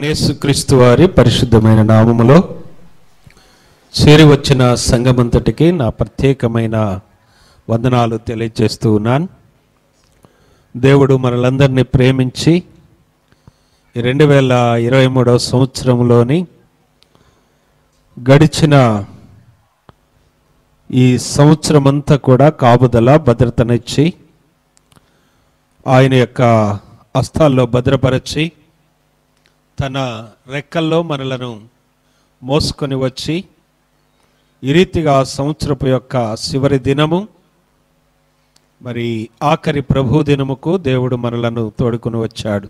యేసుక్రీస్తు వారి పరిశుద్ధమైన నామములో చేరి వచ్చిన సంఘమంతటికి నా ప్రత్యేకమైన వందనాలు తెలియజేస్తూ ఉన్నాను. దేవుడు మనలందరినీ ప్రేమించి 2023వ సంవత్సరంలోని గడిచిన ఈ సంవత్సరమంతా కూడా కాపుదల భద్రతనిచ్చి ఆయన యొక్క హస్తాల్లో భద్రపరచి తన రెక్కల్లో మనలను మోసుకొని వచ్చి ఈ రీతిగా సంవత్సరపు యొక్క చివరి దినము మరి ఆఖరి ప్రభు దినముకు దేవుడు మనలను తోడుకొని వచ్చాడు.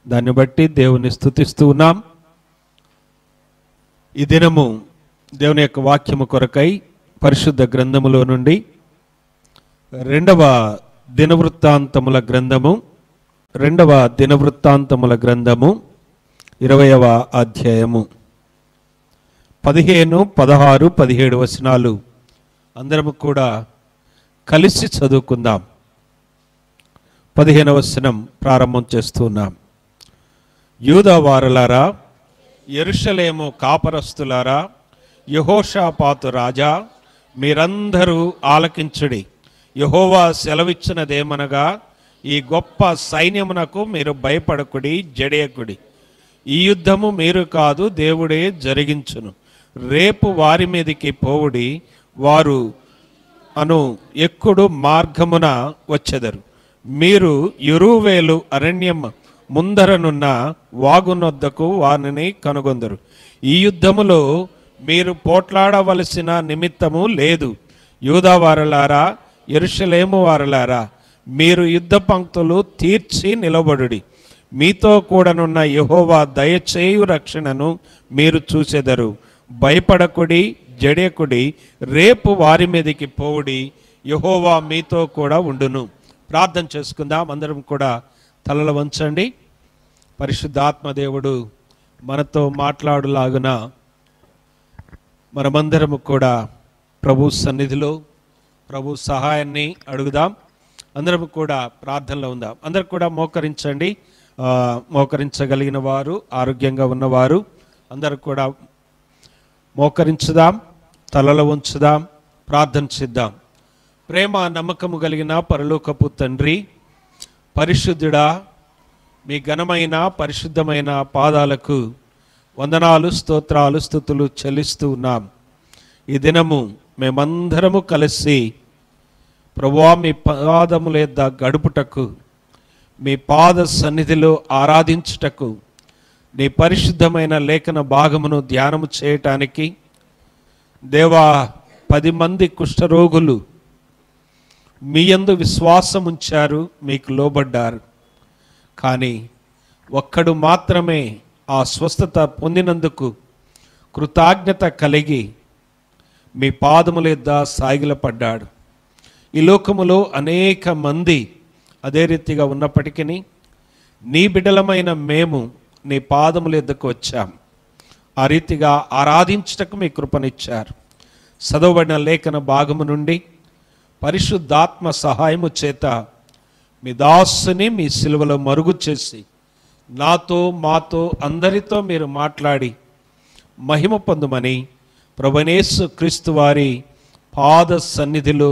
దాన్ని బట్టి దేవుని స్తుతిస్తూ ఉన్నాం. ఈ దినము దేవుని యొక్క వాక్యము కొరకై పరిశుద్ధ గ్రంథములో నుండి 2వ దినవృత్తాంతముల గ్రంథము 20వ అధ్యాయము 15, 16, 17 వచనాలు అందరము కూడా కలిసి చదువుకుందాం. 15వ వచనం ప్రారంభం చేస్తున్నాం. యూదా వారలారా, యెరూషలేము కాపరస్తులారా, యెహోషాపాతు రాజా, మీరందరూ ఆలకించుడి. యెహోవా సెలవిచ్చినదేమనగా, ఈ గొప్ప సైన్యమునకు మీరు భయపడకుడి, జడియకుడి. ఈ యుద్ధము మీరు కాదు, దేవుడే జరిగించును. రేపు వారి మీదకి పోవుడి, వారు ఎక్కుడు మార్గమున వచ్చెదరు. మీరు యెరూవేలు అరణ్యం ముందరనున్న వాగునొద్దకు వారిని కనుగొందరు. ఈ యుద్ధములో మీరు పోట్లాడవలసిన నిమిత్తము లేదు. యూదా వారలారా, యెరూషలేము వారలారా, మీరు యుద్ధ పంక్తులు తీర్చి నిలబడుడి. మీతో కూడానున్న యెహోవా దయచేయు రక్షణను మీరు చూసెదరు. భయపడకుడి, జడియకుడి. రేపు వారి మీదకి పోవుడి, యెహోవా మీతో కూడా ఉండును. ప్రార్థన చేసుకుందాం. అందరం కూడా తలలు వంచండి. పరిశుద్ధాత్మదేవుడు మనతో మాట్లాడులాగున మనమందరము కూడా ప్రభు సన్నిధిలో ప్రభు సహాయాన్ని అడుగుదాం. అందరం కూడా ప్రార్థనలో ఉందాం. అందరు కూడా మోకరించండి. మోకరించగలిగిన వారు, ఆరోగ్యంగా ఉన్నవారు అందరూ కూడా మోకరించుదాం, తలలో ఉంచుదాం, ప్రార్థన చేద్దాం. ప్రేమ నమ్మకము కలిగిన పరలోకపు తండ్రి, పరిశుద్ధుడా, మీ ఘనమైన పరిశుద్ధమైన పాదాలకు వందనాలు, స్తోత్రాలు, స్తుతులు చెల్లిస్తూ ఉన్నాం. ఈ దినము మేమందరము కలిసి ప్రభువా మీ పాదముల యొద్ద గడుపుటకు, మీ పాద సన్నిధిలో ఆరాధించుటకు, నీ పరిశుద్ధమైన లేఖన భాగమును ధ్యానము చేయటానికి దేవా 10 మంది కుష్ఠరోగులు మీ యందు విశ్వాసం ఉంచారు, మీకు లోబడ్డారు. కానీ ఒక్కడు మాత్రమే ఆ స్వస్థత పొందినందుకు కృతజ్ఞత కలిగి మీ పాదముల యొద్ద సాగిలపడ్డాడు. ఈ లోకములో అనేక మంది అదే రీతిగా ఉన్నప్పటికీ నీ బిడ్డలమైన మేము నీ పాదముల యొద్దకు వచ్చాం. ఆ రీతిగా ఆరాధించుటకు మీ కృపనిచ్చారు. చదవబడిన లేఖన భాగము నుండి పరిశుద్ధాత్మ సహాయము చేత మీ దాసుని మీ సిలువలో మరుగు చేసి నాతో, మాతో, అందరితో మీరు మాట్లాడి మహిమ పొందుమని ప్రభువైన క్రీస్తు వారి పాద సన్నిధిలో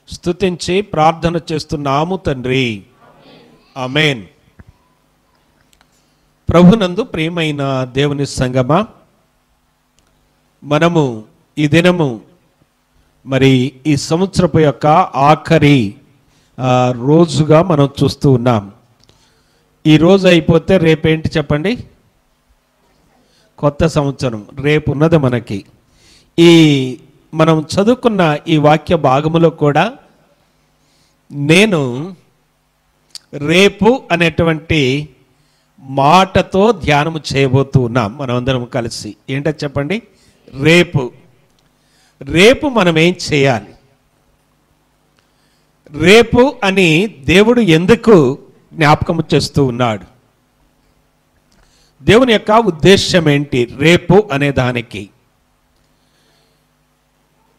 స్తుతించి ప్రార్థన చేస్తున్నాము తండ్రి. ఆమేన్. ప్రభునందు ప్రియమైన దేవుని సంగమా, మనము ఈ దినము మరి ఈ సంవత్సరపు యొక్క ఆఖరి రోజుగా మనం చూస్తూ ఉన్నాం. ఈ రోజు అయిపోతే రేపేంటి చెప్పండి? కొత్త సంవత్సరం రేపు ఉన్నది మనకి. ఈ మనం చదువుకున్న ఈ వాక్య భాగములో కూడా నేను రేపు అనేటువంటి మాటతో ధ్యానము చేయబోతూ ఉన్నాం. మనం అందరం కలిసి ఏంటో చెప్పండి? రేపు మనం ఏం చేయాలి? రేపు అని దేవుడు ఎందుకు జ్ఞాపకం చేస్తూ ఉన్నాడు? దేవుని యొక్క ఉద్దేశం ఏంటి రేపు అనే దానికి?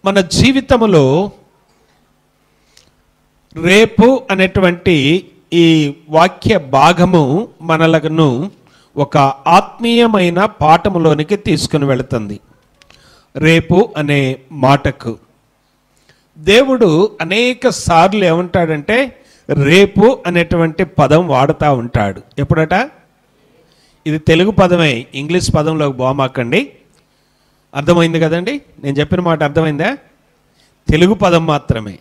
మన జీవితంలో రేపు అనేటువంటి ఈ వాక్య భాగము మనలను ఒక ఆత్మీయమైన పాఠములోనికి తీసుకుని వెళుతుంది. రేపు అనే మాటకు దేవుడు అనేక సార్లు ఏమంటాడంటే రేపు అనేటువంటి పదం వాడుతూ ఉంటాడు. ఎప్పుడట? ఇది తెలుగు పదమే, ఇంగ్లీష్ పదంలోకి పోమాకండి. అర్థమైంది కదండి? నేను చెప్పిన మాట అర్థమైందా? తెలుగు పదం మాత్రమే.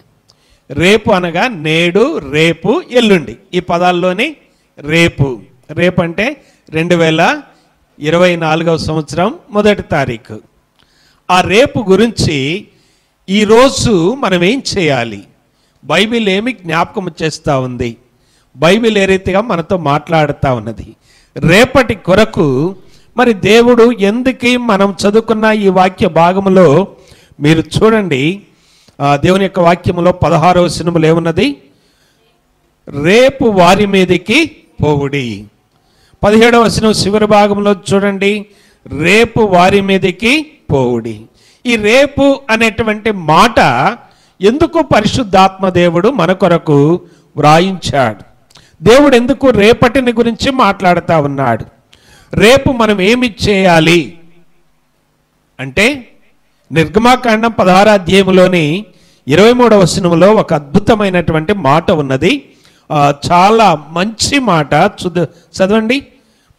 రేపు అనగా నేడు, రేపు, ఎల్లుండి. ఈ పదాల్లోని రేపు, రేపు అంటే 2024వ సంవత్సరం 1వ తారీఖు. ఆ రేపు గురించి ఈరోజు మనం ఏం చేయాలి? బైబిల్ ఏమి జ్ఞాపకం చేస్తూ ఉంది? బైబిల్ ఏ రీతిగా మనతో మాట్లాడుతూ ఉన్నది? రేపటి కొరకు మరి దేవుడు ఎందుకు మనం చదువుకున్న ఈ వాక్య భాగంలో మీరు చూడండి. దేవుని యొక్క వాక్యములో 16వ వచనములో ఏమున్నది? రేపు వారి మీదకి పోవుడి. 17వ వచనం చివరి భాగంలో చూడండి, రేపు వారి మీదకి పోవుడి. ఈ రేపు అనేటువంటి మాట ఎందుకు పరిశుద్ధాత్మ దేవుడు మన కొరకు వ్రాయించాడు? దేవుడు ఎందుకు రేపటిని గురించి మాట్లాడుతూ ఉన్నాడు? రేపు మనం ఏమి చేయాలి అంటే నిర్గమాకాండం 16వ అధ్యాయంలోని 23వ వచనంలో ఒక అద్భుతమైనటువంటి మాట ఉన్నది. చాలా మంచి మాట. చదవండి.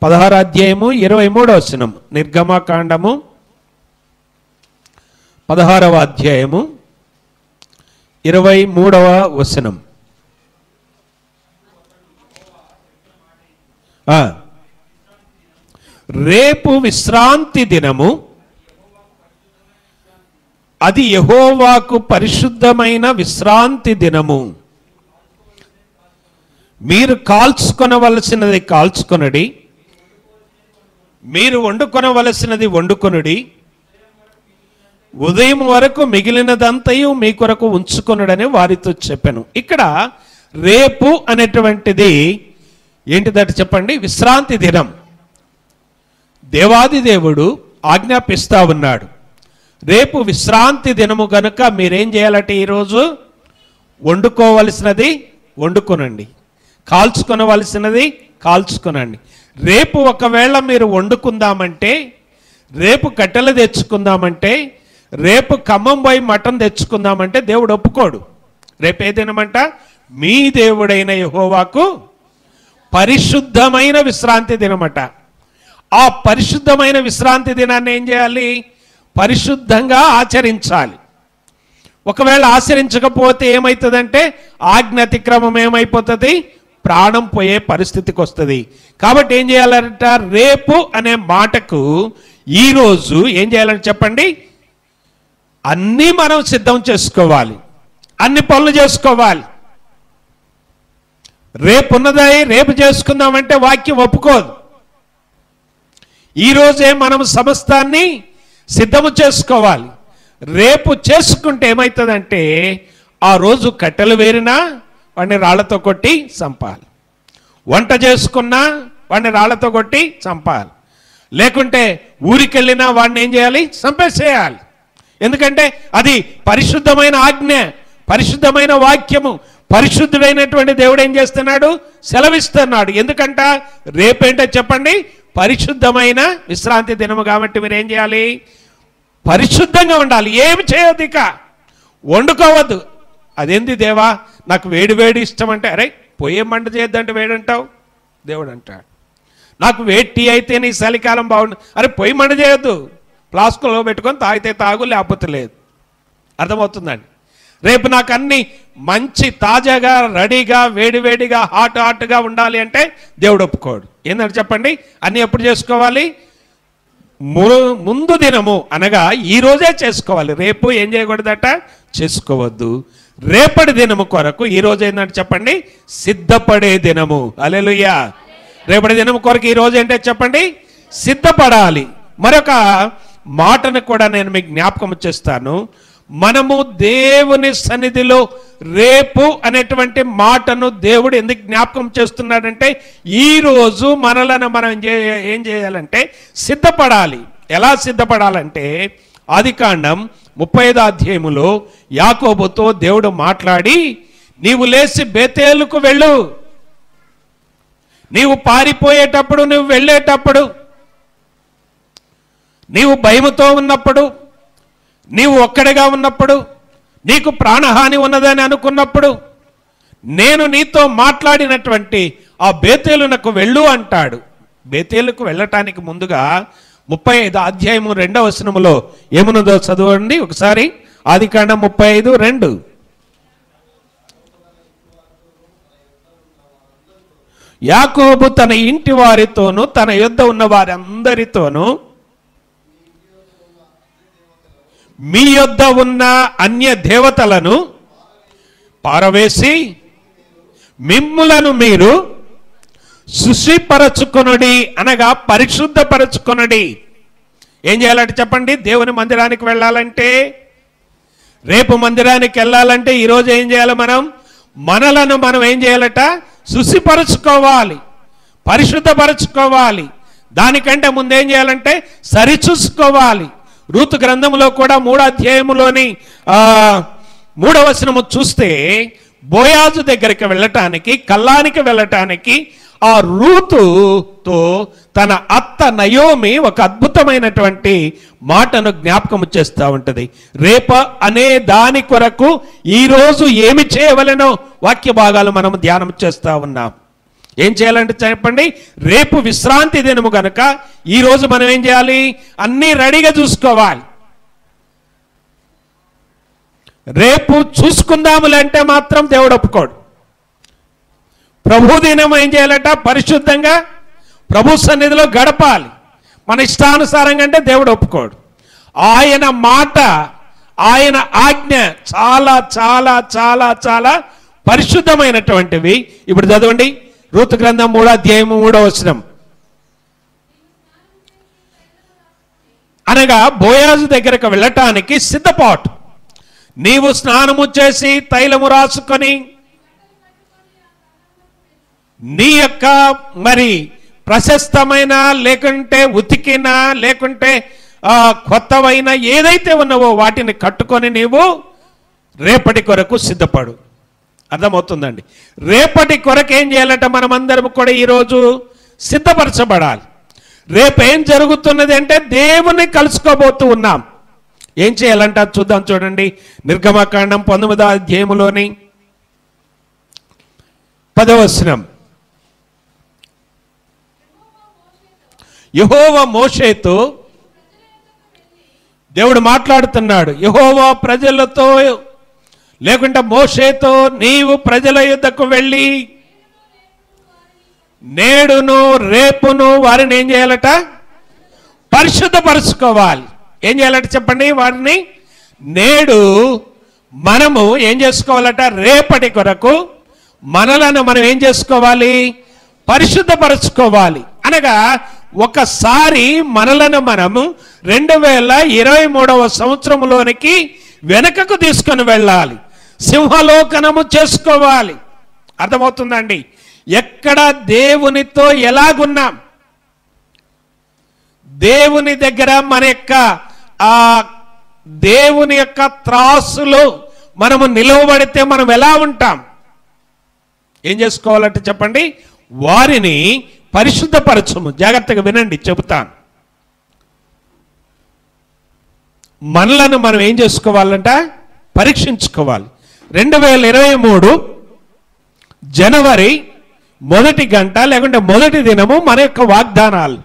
16వ అధ్యాయము 23వ వచనం. నిర్గమాకాండము 16వ అధ్యాయము 23వ వచనం. రేపు విశ్రాంతి దినము, అది యెహోవాకు పరిశుద్ధమైన విశ్రాంతి దినము. మీరు కాల్చుకొనవలసినది కాల్చుకొనుడి, మీరు వండుకొనవలసినది వండుకొనుడి, ఉదయం వరకు మిగిలినదంతయు మీ కొరకు ఉంచుకొనుడని వారితో చెప్పాను. ఇక్కడ రేపు అనేటువంటిది ఏంటిదట చెప్పండి? విశ్రాంతి దినం. దేవాది దేవుడు ఆజ్ఞాపిస్తా ఉన్నాడు, రేపు విశ్రాంతి దినము కనుక మీరేం చేయాలంటే ఈరోజు వండుకోవలసినది వండుకొనండి, కాల్చుకొనవలసినది కాల్చుకొనండి. రేపు ఒకవేళ మీరు వండుకుందామంటే, రేపు కట్టెలు తెచ్చుకుందామంటే, రేపు ఖమ్మం పోయి మటన్ తెచ్చుకుందామంటే దేవుడు ఒప్పుకోడు. రేపు ఏ దినమంట? మీ దేవుడైన యెహోవాకు పరిశుద్ధమైన విశ్రాంతి దినమట. ఆ పరిశుద్ధమైన విశ్రాంతి దినాన్ని ఏం చేయాలి? పరిశుద్ధంగా ఆచరించాలి. ఒకవేళ ఆచరించకపోతే ఏమవుతుందంటే ఆజ్ఞ అతిక్రమం ఏమైపోతుంది? ప్రాణం పోయే పరిస్థితికి వస్తుంది. కాబట్టి ఏం చేయాలంట? రేపు అనే మాటకు ఈరోజు ఏం చేయాలని చెప్పండి? అన్నీ మనం సిద్ధం చేసుకోవాలి, అన్ని పనులు చేసుకోవాలి. రేపు ఉన్నది రేపు చేసుకుందామంటే వాక్యం ఒప్పుకోదు. ఈరోజే మనం సమస్తాన్ని సిద్ధము చేసుకోవాలి. రేపు చేసుకుంటే ఏమవుతుందంటే ఆ రోజు కట్టెలు వేరినా వాడిని రాళ్లతో కొట్టి చంపాలి, వంట చేసుకున్నా వాడిని రాళ్లతో కొట్టి చంపాలి, లేకుంటే ఊరికెళ్ళినా వాడిని ఏం చేయాలి? చంపేసేయాలి. ఎందుకంటే అది పరిశుద్ధమైన ఆజ్ఞ, పరిశుద్ధమైన వాక్యము. పరిశుద్ధుడైనటువంటి దేవుడు ఏం చేస్తున్నాడు? సెలవిస్తున్నాడు. ఎందుకంట రేపేంటో చెప్పండి? పరిశుద్ధమైన విశ్రాంతి దినము. కాబట్టి మీరు ఏం చేయాలి? పరిశుద్ధంగా ఉండాలి. ఏమి చేయొద్దు, ఇక వండుకోవద్దు. అదేంది దేవా నాకు వేడి వేడి ఇష్టం అంటే, అరే పొయ్యే మంట చేయొద్దంటే వేడంటావు. దేవుడు అంటాడు నాకు వేడి టీ అయితే నీ చలికాలం బాగుండు, అరే పొయ్యి మంట చేయొద్దు, ఫ్లాస్కులో పెట్టుకొని తాగితే తాగు, లేకపోతే లేదు. అర్థమవుతుందండి? రేపు నాకు అన్ని మంచి తాజాగా రెడీగా వేడివేడిగా హాట్గా ఉండాలి అంటే దేవుడు ఒప్పుకోడు. ఏంటంటే చెప్పండి? అన్నీ ఎప్పుడు చేసుకోవాలి? ముందు దినము అనగా ఈ రోజే చేసుకోవాలి. రేపు ఏం చేయకూడదట? చేసుకోవద్దు. రేపటి దినము కొరకు ఈ రోజు ఏంటంటే చెప్పండి? సిద్ధపడే దినము. హల్లెలూయా. రేపటి దినము కొరకు ఈ రోజు ఏంటంటే చెప్పండి? సిద్ధపడాలి. మరొక మాటను కూడా నేను మీకు జ్ఞాపకం చేస్తాను. మనము దేవుని సన్నిధిలో రేపు అనేటువంటి మాటను దేవుడు ఎందుకు జ్ఞాపకం చేస్తున్నాడంటే ఈరోజు మనలను మనం ఏం చేయాలంటే సిద్ధపడాలి. ఎలా సిద్ధపడాలంటే ఆదికాండం 35వ అధ్యాయములో యాకోబుతో దేవుడు మాట్లాడి, నీవు లేచి బేతేలుకు వెళ్ళు, నీవు పారిపోయేటప్పుడు, నువ్వు వెళ్ళేటప్పుడు, నీవు భయముతో ఉన్నప్పుడు, నీవు ఒక్కడిగా ఉన్నప్పుడు, నీకు ప్రాణహాని ఉన్నదని అనుకున్నప్పుడు, నేను నీతో మాట్లాడినటువంటి ఆ బేతేలునకు వెళ్ళు అంటాడు. బేతేలుకు వెళ్ళటానికి ముందుగా 35 అధ్యాయము 2వ వచనములో ఏమున్నదో చదవండి ఒకసారి. ఆదికాండం 35:2. యాకోబు తన ఇంటి వారితోనూ తన యొద్ద ఉన్న వారందరితోనూ మీ యొద్ద ఉన్న అన్య దేవతలను పారవేసి మిమ్ములను మీరు శుచిపరచుకొనుడి, అనగా పరిశుద్ధపరచుకొనుడి. ఏం చేయాలంటే చెప్పండి, దేవుని మందిరానికి వెళ్ళాలంటే, రేపు మందిరానికి వెళ్ళాలంటే ఈరోజు ఏం చేయాలి? మనలను మనం ఏం చేయాలట? శుచిపరచుకోవాలి, పరిశుద్ధపరచుకోవాలి. దానికంటే ముందేం చేయాలంటే సరిచూసుకోవాలి. రూతు గ్రంథంలో కూడా 3వ అధ్యాయములోని 3వ వచనము చూస్తే, బోయాజు దగ్గరికి వెళ్ళటానికి, కల్లానికి వెళ్ళటానికి ఆ రూతుతో తన అత్త నయోమి ఒక అద్భుతమైనటువంటి మాటను జ్ఞాపకము చేస్తూ ఉంటుంది. రేప అనే దాని కొరకు ఈరోజు ఏమి చేయవలెనో వాక్య భాగాలు మనం ధ్యానం చేస్తూ ఉన్నాం. ఏం చేయాలంటే చెప్పండి, రేపు విశ్రాంతి దినము కనుక ఈరోజు మనం ఏం చేయాలి? అన్నీ రెడీగా చూసుకోవాలి. రేపు చూసుకుందాములంటే మాత్రం దేవుడు ఒప్పుకోడు. ప్రభు దినం ఏం చేయాలట? పరిశుద్ధంగా ప్రభు సన్నిధిలో గడపాలి. మన ఇష్టానుసారంగా అంటే దేవుడు ఒప్పుకోడు. ఆయన మాట, ఆయన ఆజ్ఞ చాలా చాలా చాలా చాలా పరిశుద్ధమైనటువంటివి. ఇప్పుడు చదవండి, రూతు గ్రంథం 3వ అధ్యాయము 3వ వచనం. అనగా బోయాజు దగ్గరకు వెళ్ళటానికి సిద్ధపాటు. నీవు స్నానము చేసి తైలము రాసుకొని నీ యొక్క ప్రశస్తమైన, లేకుంటే ఉతికిన, లేకుంటే కొత్తవైన ఏదైతే ఉన్నావో వాటిని కట్టుకొని నీవు రేపటి కొరకు సిద్ధపడు. అర్థమవుతుందండి? రేపటి కొరకు ఏం చేయాలంటే మనమందరం కూడా ఈరోజు సిద్ధపరచబడాలి. రేపేం జరుగుతున్నది అంటే దేవుని కలుసుకోబోతూ ఉన్నాం. ఏం చేయాలంటే చూద్దాం. చూడండి, నిర్గమకాండం 19వ అధ్యాయములోని 10వ వచనం. యెహోవా మోషేతో, దేవుడు మాట్లాడుతున్నాడు. యెహోవా ప్రజలతో, లేకుంటే మోషేతో, నీవు ప్రజల యుద్ధకు వెళ్ళి నేడును రేపును వారిని ఏం చేయాలట? పరిశుద్ధపరచుకోవాలి. ఏం చేయాలంటే చెప్పండి, వారిని నేడు మనము ఏం చేసుకోవాలట? రేపటి కొరకు మనలను మనం ఏం చేసుకోవాలి? పరిశుద్ధపరచుకోవాలి. అనగా ఒకసారి మనలను మనము 2023వ సంవత్సరంలోనికి వెనకకు తీసుకొని వెళ్ళాలి. సింహలోకనము చేసుకోవాలి. అర్థమవుతుందండి? ఎక్కడ దేవునితో ఎలాగున్నాం, దేవుని దగ్గర మన యొక్క దేవుని యొక్క త్రాసులో మనము నిలవబడితే మనం ఎలా ఉంటాం? ఏం చేసుకోవాలంటే చెప్పండి, వారిని పరిశుద్ధపరచము. జాగ్రత్తగా వినండి, చెబుతాను. మనలను మనం ఏం చేసుకోవాలంట? పరీక్షించుకోవాలి. 2023 జనవరి 1 గంట, లేకుంటే 1 దినము మన యొక్క వాగ్దానాలు,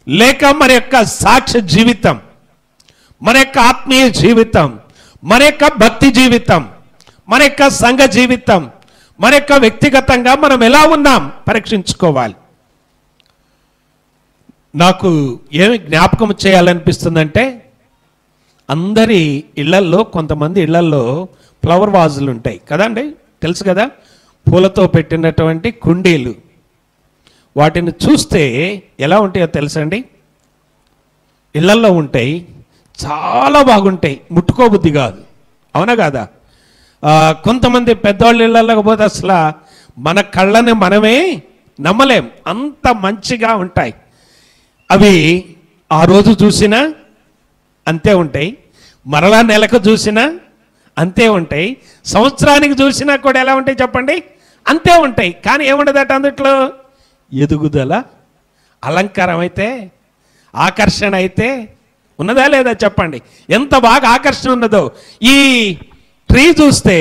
లేక మన యొక్క సాక్ష్య జీవితం, మన యొక్క ఆత్మీయ జీవితం, మన యొక్క భక్తి జీవితం, మన యొక్క సంఘ జీవితం, మన యొక్క వ్యక్తిగతంగా మనం ఎలా ఉన్నాం పరీక్షించుకోవాలి. నాకు ఏమి జ్ఞాపకం చేయాలనిపిస్తుందంటే, అందరి ఇళ్లల్లో, కొంతమంది ఇళ్లల్లో ఫ్లవర్ వాజులు ఉంటాయి కదండి, తెలుసు కదా, పూలతో పెట్టినటువంటి కుండీలు. వాటిని చూస్తే ఎలా ఉంటాయో తెలుసండి? ఇళ్లల్లో ఉంటాయి, చాలా బాగుంటాయి, ముట్టుకోబుద్ధి కాదు. అవునా కాదా? కొంతమంది పెద్దవాళ్ళ ఇళ్ళకి పోతే అసలు మన కళ్ళని మనమే నమ్మలేం, అంత మంచిగా ఉంటాయి. అవి ఆ రోజు చూసినా అంతే ఉంటాయి, మరలా నెలకు చూసినా అంతే ఉంటాయి, సంవత్సరానికి చూసినా కూడా ఎలా ఉంటాయి చెప్పండి? అంతే ఉంటాయి. కానీ ఏముండదట అందుట్లో ఎదుగుదల, అలంకారం అయితే, ఆకర్షణ అయితే ఉన్నదా లేదా చెప్పండి. ఎంత బాగా ఆకర్షణ ఉన్నదో. ఈ ట్రీ చూస్తే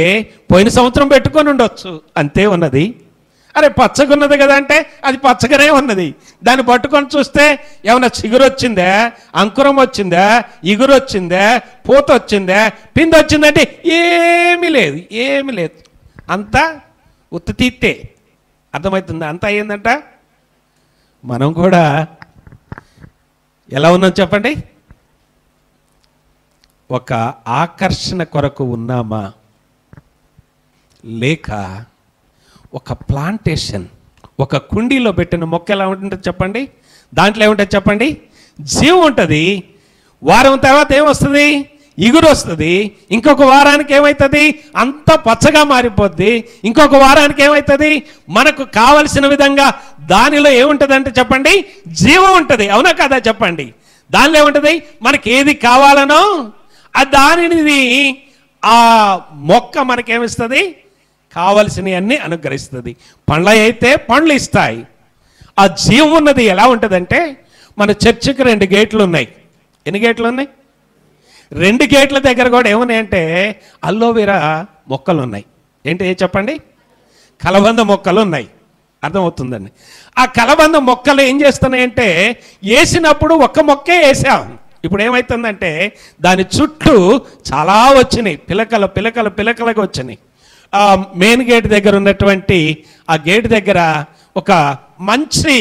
పోయిన సంవత్సరం పెట్టుకొని ఉండొచ్చు, అంతే ఉన్నది. అరే పచ్చగా ఉన్నది కదా అంటే అది పచ్చగానే ఉన్నది. దాన్ని పట్టుకొని చూస్తే ఏమన్నా చిగురు వచ్చిందా, అంకురం వచ్చిందా, ఇగురు వచ్చిందా, పూత వచ్చిందా, పిండి వచ్చిందంటే ఏమీ లేదు, ఏమీ లేదు. అంతా ఉత్త తీస్తే. అర్థమవుతుందా? అంతా అయ్యిందంట. మనం కూడా ఎలా ఉన్నాం చెప్పండి? ఒక ఆకర్షణ కొరకు ఉన్నామా, లేక ఒక ప్లాంటేషన్, ఒక కుండీలో పెట్టిన మొక్క ఎలా ఉంటుంది చెప్పండి? దాంట్లో ఏముంటుంది చెప్పండి? జీవం ఉంటుంది. వారం తర్వాత ఏమొస్తుంది? ఇగురు వస్తుంది. ఇంకొక వారానికి ఏమవుతుంది? అంత పచ్చగా మారిపోద్ది. ఇంకొక వారానికి ఏమవుతుంది? మనకు కావలసిన విధంగా దానిలో ఏముంటుంది చెప్పండి? జీవం ఉంటుంది. అవునా కదా చెప్పండి? దానిలో ఏముంటుంది? మనకి ఏది కావాలనో ఆ దానిని ఆ మొక్క మనకేమిస్తుంది? కావలసినవన్నీ అనుగ్రహిస్తుంది. పండ్లు అయితే పండ్లు ఇస్తాయి. ఆ జీవం ఉన్నది ఎలా ఉంటుందంటే, మన చర్చికి 2 గేట్లు ఉన్నాయి. ఎన్ని గేట్లు ఉన్నాయి? 2 గేట్ల దగ్గర కూడా ఏమున్నాయంటే అల్లోవెరా మొక్కలు ఉన్నాయి. ఏంటి చెప్పండి? కలబంద మొక్కలు ఉన్నాయి. అర్థమవుతుందండి? ఆ కలబంద మొక్కలు ఏం చేస్తున్నాయంటే, వేసినప్పుడు ఒక్క మొక్కే వేసాం. ఇప్పుడు ఏమవుతుందంటే దాని చుట్టూ చాలా వచ్చినాయి, పిలకలుగా వచ్చినాయి. మెయిన్ గేట్ దగ్గర ఉన్నటువంటి ఆ గేట్ దగ్గర ఒక మంచి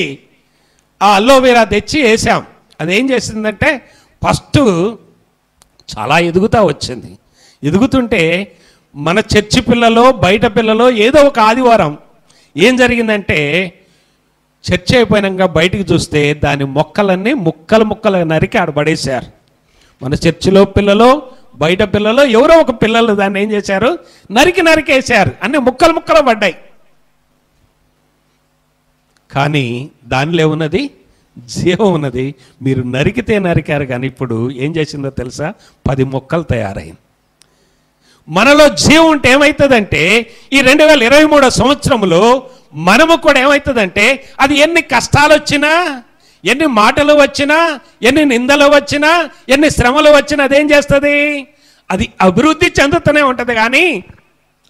అల్లోవెరా తెచ్చి వేసాం. అదేం చేసిందంటే ఫస్ట్ చాలా ఎదుగుతూ వచ్చింది. ఎదుగుతుంటే మన చర్చి పిల్లలో, బయట పిల్లలో ఏదో ఒక ఆదివారం ఏం జరిగిందంటే, చర్చ అయిపోయినాక బయటికి చూస్తే దాని మొక్కలన్నీ ముక్కలు నరికి ఆడబడేశారు. మన చర్చిలో పిల్లలో, బయట పిల్లలో ఎవరో ఒక పిల్లలు దాన్ని ఏం చేశారు? నరికేశారు. అన్నీ ముక్కలు పడ్డాయి. కానీ దానిలో ఉన్నది జీవం ఉన్నది. మీరు నరికారు, కానీ ఇప్పుడు ఏం చేసిందో తెలుసా? 10 మొక్కలు తయారైంది. మనలో జీవం ఉంటే ఏమవుతుందంటే, ఈ 2023 సంవత్సరంలో మనము కూడా ఏమవుతుందంటే, అది ఎన్ని కష్టాలు వచ్చినా, ఎన్ని మాటలు వచ్చినా, ఎన్ని నిందలు వచ్చినా, ఎన్ని శ్రమలు వచ్చినా అదేం చేస్తుంది? అది అభివృద్ధి చెందుతూనే ఉంటుంది, కానీ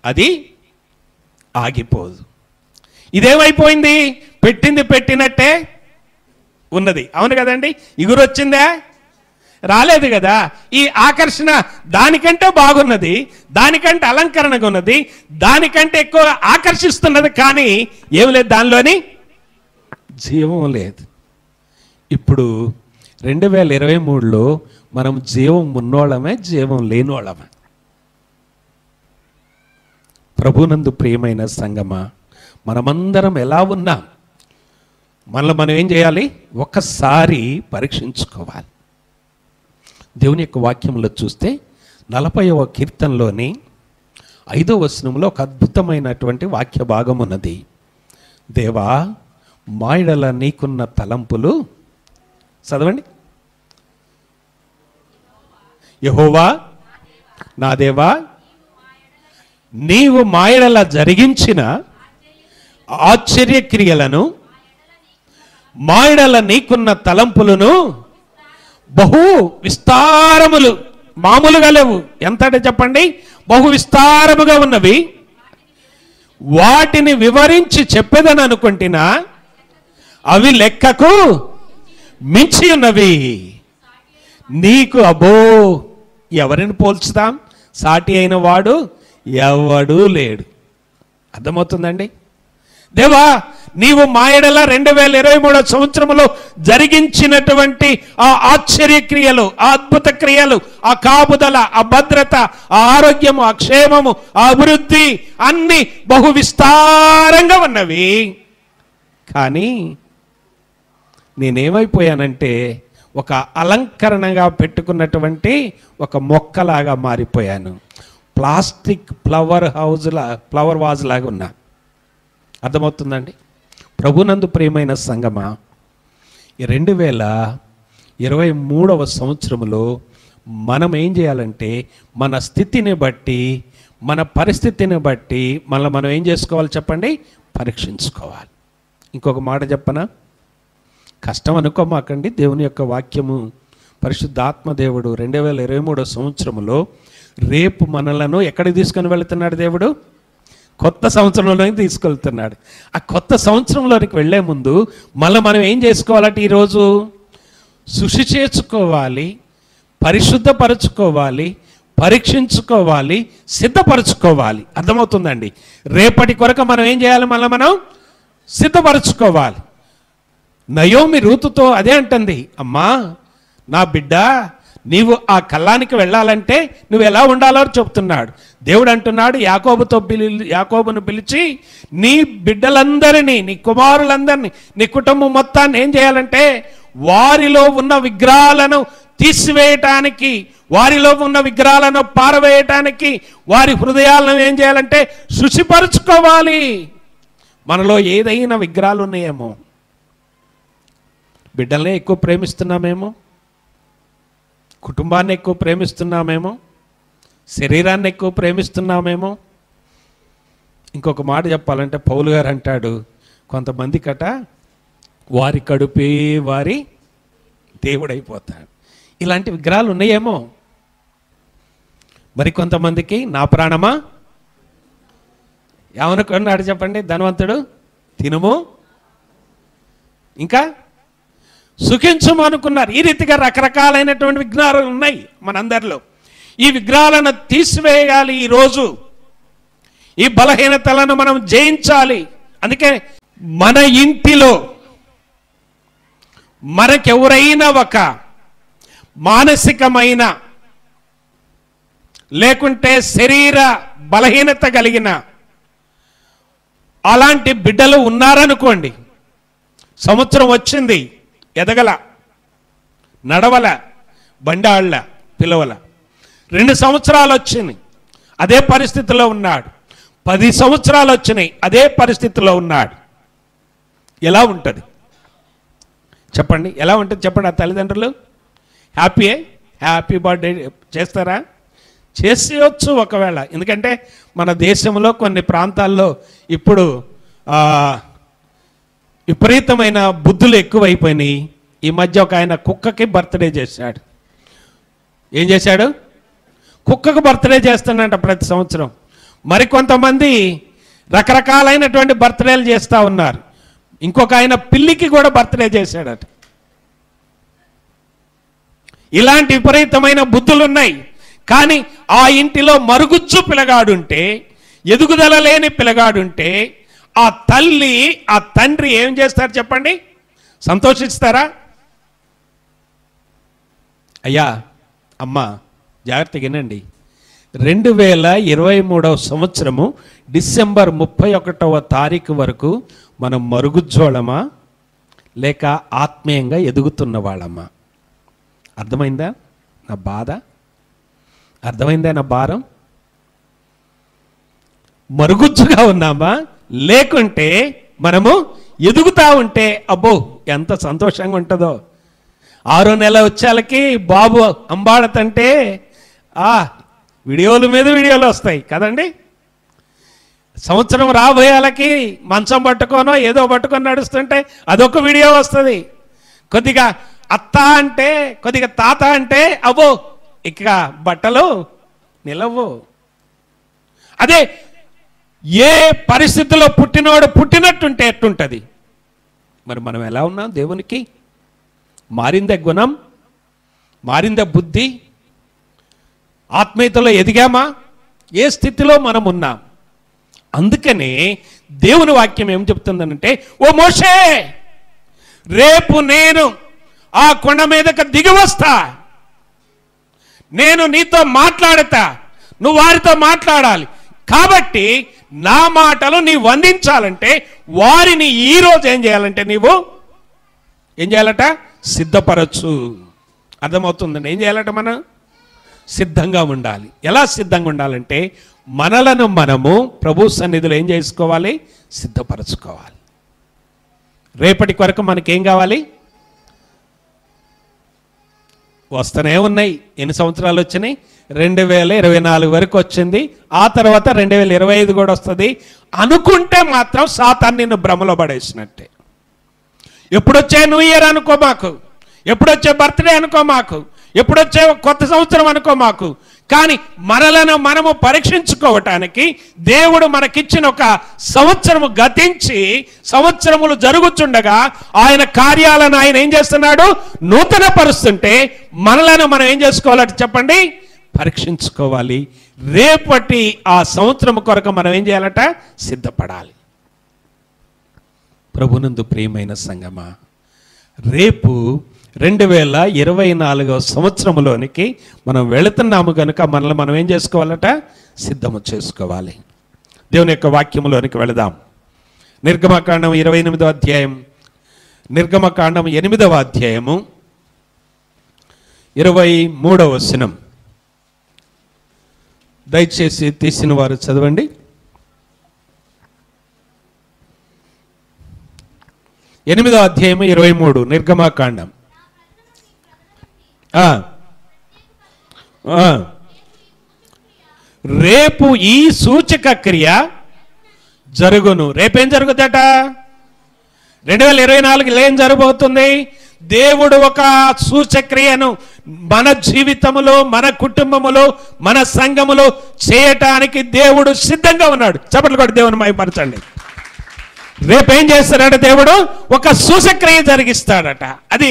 అది ఆగిపోదు. ఇదేమైపోయింది? పెట్టింది పెట్టినట్టే ఉన్నది. అవును కదండి? ఇగురు వచ్చిందా? రాలేదు కదా. ఈ ఆకర్షణ దానికంటే బాగున్నది, దానికంటే అలంకరణగా ఉన్నది, దానికంటే ఎక్కువ ఆకర్షిస్తున్నది, కానీ ఏం లేదు, దానిలోని జీవం లేదు. ఇప్పుడు 2023లో మనం జీవం ఉన్నోళ్ళమే, జీవం లేనోళ్ళమే. ప్రభునందు ప్రియమైన సంగమా, మనమందరం ఎలా ఉన్నాం? మనలో మనం ఏం చేయాలి? ఒక్కసారి పరీక్షించుకోవాలి. దేవుని యొక్క వాక్యంలో చూస్తే 40వ కీర్తనలోని 5వ వచనంలో ఒక అద్భుతమైనటువంటి వాక్య భాగం ఉన్నది. దేవా, మాయడల నీకున్న తలంపులు, చదవండి. యెహోవా నా దేవా, నీవు మాయడల జరిగించిన ఆశ్చర్యక్రియలను, మాయడల నీకున్న తలంపులను బహు విస్తారములు, మామూలుగా లేవు. ఎంత అంటే చెప్పండి? బహు విస్తారముగా ఉన్నవి. వాటిని వివరించి చెప్పేదని అనుకుంటున్నా, అవి లెక్కకు మించి ఉన్నవి. నీకు అబ్బో ఎవరిని పోల్చుదాం? సాటి అయిన వాడు ఎవడూ లేడు. అర్థమవుతుందండి? దేవా, నీవు మాయడల 2023 సంవత్సరంలో జరిగించినటువంటి ఆ ఆశ్చర్యక్రియలు, ఆ అద్భుత క్రియలు, ఆ కాపుదల, ఆ భద్రత, ఆ ఆరోగ్యము, ఆ క్షేమము, ఆ అభివృద్ధి అన్ని బహు విస్తారంగా ఉన్నవి. కానీ నేనేమైపోయానంటే ఒక అలంకరణగా పెట్టుకున్నటువంటి ఒక మొక్కలాగా మారిపోయాను. ప్లాస్టిక్ ఫ్లవర్ వాజ్ లాగా ఉన్నా. అర్థమవుతుందండి? ప్రభునందు ప్రియమైన సంగమా, ఈ 2023వ సంవత్సరంలో మనం ఏం చేయాలంటే, మన స్థితిని బట్టి, మన పరిస్థితిని బట్టి మనం ఏం చేసుకోవాలి చెప్పండి? పరీక్షించుకోవాలి. ఇంకొక మాట చెప్పనా, కష్టం అనుకోమాకండి. దేవుని యొక్క వాక్యము పరిశుద్ధాత్మ దేవుడు 2023 సంవత్సరంలో రేపు మనలను ఎక్కడికి తీసుకొని వెళుతున్నాడు? దేవుడు కొత్త సంవత్సరంలోకి తీసుకెళ్తున్నాడు. ఆ కొత్త సంవత్సరంలోకి వెళ్ళే ముందు మళ్ళీ మనం ఏం చేసుకోవాలంటే ఈరోజు శుచి చేసుకోవాలి, పరిశుద్ధపరచుకోవాలి, పరీక్షించుకోవాలి, సిద్ధపరచుకోవాలి. అర్థమవుతుందండి? రేపటి కొరకు మనం ఏం చేయాలి? మళ్ళీ మనం సిద్ధపరచుకోవాలి. నయోమి రూతుతో అదే అంటుంది, అమ్మా నా బిడ్డ, నీవు ఆ కల్లానికి వెళ్ళాలంటే నువ్వు ఎలా ఉండాలో చెప్తున్నాడు. దేవుడు అంటున్నాడు యాకోబును పిలిచి నీ బిడ్డలందరినీ, నీ కుమారులందరినీ, నీ కుటుంబం మొత్తాన్ని ఏం చేయాలంటే వారిలో ఉన్న విగ్రహాలను తీసివేయటానికి, వారిలో ఉన్న విగ్రహాలను పారవేయటానికి, వారి హృదయాలను ఏం చేయాలంటే శుచిపరుచుకోవాలి. మనలో ఏదైనా విగ్రహాలు ఉన్నాయేమో, బిడ్డలనే ఎక్కువ ప్రేమిస్తున్నామేమో, కుటుంబాన్ని ఎక్కువ ప్రేమిస్తున్నామేమో, శరీరాన్ని ఎక్కువ ప్రేమిస్తున్నామేమో. ఇంకొక మాట చెప్పాలంటే పౌలు గారు అంటాడు, కొంతమంది కట వారి కడుపే వారి దేవుడైపోతాడు. ఇలాంటి విగ్రహాలు ఉన్నాయేమో. మరి కొంతమందికి నా ప్రాణమా ఏమనుకున్నాడు చెప్పండి? ధనవంతుడు తినుము ఇంకా సుఖించము అనుకున్నారు. ఈ రీతిగా రకరకాలైనటువంటి విగ్రహాలు ఉన్నాయి మనందరిలో. ఈ విగ్రహాలను తీసివేయాలి. ఈరోజు ఈ బలహీనతలను మనం జయించాలి. అందుకే మన ఇంటిలో మనకెవరైనా ఒక మానసికమైన లేకుంటే శరీర బలహీనత కలిగిన అలాంటి బిడ్డలు ఉన్నారనుకోండి, సంవత్సరం వచ్చింది, ఎదగల, నడవల, బండాళ్ళ, పిలవల, 2 సంవత్సరాలు వచ్చింది, అదే పరిస్థితిలో ఉన్నాడు, 10 సంవత్సరాలు వచ్చినాయి, అదే పరిస్థితిలో ఉన్నాడు. ఎలా ఉంటుంది చెప్పండి? ఎలా ఉంటుంది చెప్పండి? ఆ తల్లిదండ్రులు హ్యాపీ బర్త్డే చేస్తారా? చేసేయచ్చు ఒకవేళ. ఎందుకంటే మన దేశంలో కొన్ని ప్రాంతాల్లో ఇప్పుడు విపరీతమైన బుద్ధులు ఎక్కువైపోయినాయి. ఈ మధ్య ఒక ఆయన కుక్కకి బర్త్డే చేశాడు. ఏం చేశాడు? కుక్కకు బర్త్డే చేస్తాడంట ప్రతి సంవత్సరం. మరికొంతమంది రకరకాలైనటువంటి బర్త్డేలు చేస్తూ ఉన్నారు. ఇంకొక ఆయన పిల్లికి కూడా బర్త్డే చేశాడట. ఇలాంటి విపరీతమైన బుద్ధులు ఉన్నాయి. కానీ ఆ ఇంటిలో మరుగుజ్జు పిల్లగాడుంటే, ఎదుగుదల లేని పిల్లగాడుంటే, ఆ తల్లి ఆ తండ్రి ఏం చేస్తారు చెప్పండి? సంతోషిస్తారా? అయ్యా అమ్మ జాగ్రత్తగా వినండి. 2023 సంవత్సరము డిసెంబర్ 31వ తారీఖు వరకు మనం మరుగుజ్జోళమా లేక ఆత్మీయంగా ఎదుగుతున్న వాళ్ళమా? అర్థమైందా నా బాధ? అర్థమైందా నా భారం? మరుగుజ్జుగా ఉన్నామా లేకుంటే మనము ఎదుగుతా ఉంటే అబ్బో ఎంత సంతోషంగా ఉంటుందో. 6వ నెల వచ్చేళ్ళకి బాబు అంబాడతంటే వీడియోల మీద వీడియోలు వస్తాయి కదండి. సంవత్సరం రాబోయేళ్ళకి మంచం పట్టుకోనో ఏదో పట్టుకొని నడుస్తుంటే అదొక వీడియో వస్తుంది. కొద్దిగా అత్త అంటే, కొద్దిగా తాత అంటే అబ్బో ఇక బట్టలు నిలవు. అదే ఏ పరిస్థితుల్లో పుట్టినవాడు పుట్టినట్టుంటే ఎట్టుంటుంది? మరి మనం ఎలా ఉన్నాం? దేవునికి మారిందే గుణం, మారిందే బుద్ధి, ఆత్మీయతలో ఎదిగామా? ఏ స్థితిలో మనం ఉన్నాం? అందుకనే దేవుని వాక్యం ఏం చెప్తుందనంటే, ఓ మోషే, రేపు నేను ఆ కొండ మీదకి దిగి వస్తా, నేను నీతో మాట్లాడతా, నువ్వు వారితో మాట్లాడాలి. కాబట్టి నా మాటలు నీవు అందించాలంటే వారిని ఈరోజు ఏం చేయాలంటే నీవు ఏం చేయాలట? సిద్ధపరచు. అర్థమవుతుందండి? ఏం చేయాలట? మనం సిద్ధంగా ఉండాలి. ఎలా సిద్ధంగా ఉండాలంటే మనలను మనము ప్రభు సన్నిధిలో ఏం చేసుకోవాలి? సిద్ధపరచుకోవాలి. రేపటి కొరకు మనకేం కావాలి? వస్తూనే ఉన్నాయి. ఎన్ని సంవత్సరాలు వచ్చినాయి? 2024 వరకు వచ్చింది. ఆ తర్వాత 2025 కూడా వస్తుంది అనుకుంటే మాత్రం సాతాను నిన్ను భ్రమలో పడేసినట్టే. ఎప్పుడొచ్చే న్యూ ఇయర్ అనుకో మాకు, ఎప్పుడొచ్చే బర్త్డే అనుకో మాకు, ఎప్పుడొచ్చే కొత్త సంవత్సరం అనుకో మాకు. కానీ మనలను మనము పరీక్షించుకోవటానికి దేవుడు మనకిచ్చిన ఒక సంవత్సరము గతించి సంవత్సరములు జరుగుతుండగా ఆయన కార్యాలను ఆయన ఏం చేస్తున్నాడు? నూతన పరుస్తుంటే మనలను మనం ఏం చేసుకోవాలంటే చెప్పండి, పరీక్షించుకోవాలి. రేపటి ఆ సంవత్సరం కొరకు మనం ఏం చేయాలట? సిద్ధపడాలి. ప్రభునందు ప్రియమైన సంగమా, రేపు 2024 సంవత్సరంలోనికి మనం వెళుతున్నాము కనుక మనల్ని మనం ఏం చేసుకోవాలట? సిద్ధము చేసుకోవాలి. దేవుని యొక్క వాక్యములోనికి వెళదాం. నిర్గమకాండం 28వ అధ్యాయం, నిర్గమకాండం 8వ అధ్యాయము 23వ వచనం. దయచేసి తీసిన వారు చదవండి. 8వ అధ్యాయం 23 నిర్గమకాండం. రేపు ఈ సూచక క్రియ జరుగును. రేపేం జరుగుదట? 2024 ఏం జరగబోతుంది? దేవుడు ఒక సూచక్రియను మన జీవితములో, మన కుటుంబములో, మన సంఘములో చేయటానికి దేవుడు సిద్ధంగా ఉన్నాడు. చప్పట్లు కొట్టి దేవుని మహిమపరచండి. రేపేం చేస్తాడట? దేవుడు ఒక సూచక్రియ జరిగిస్తాడట. అది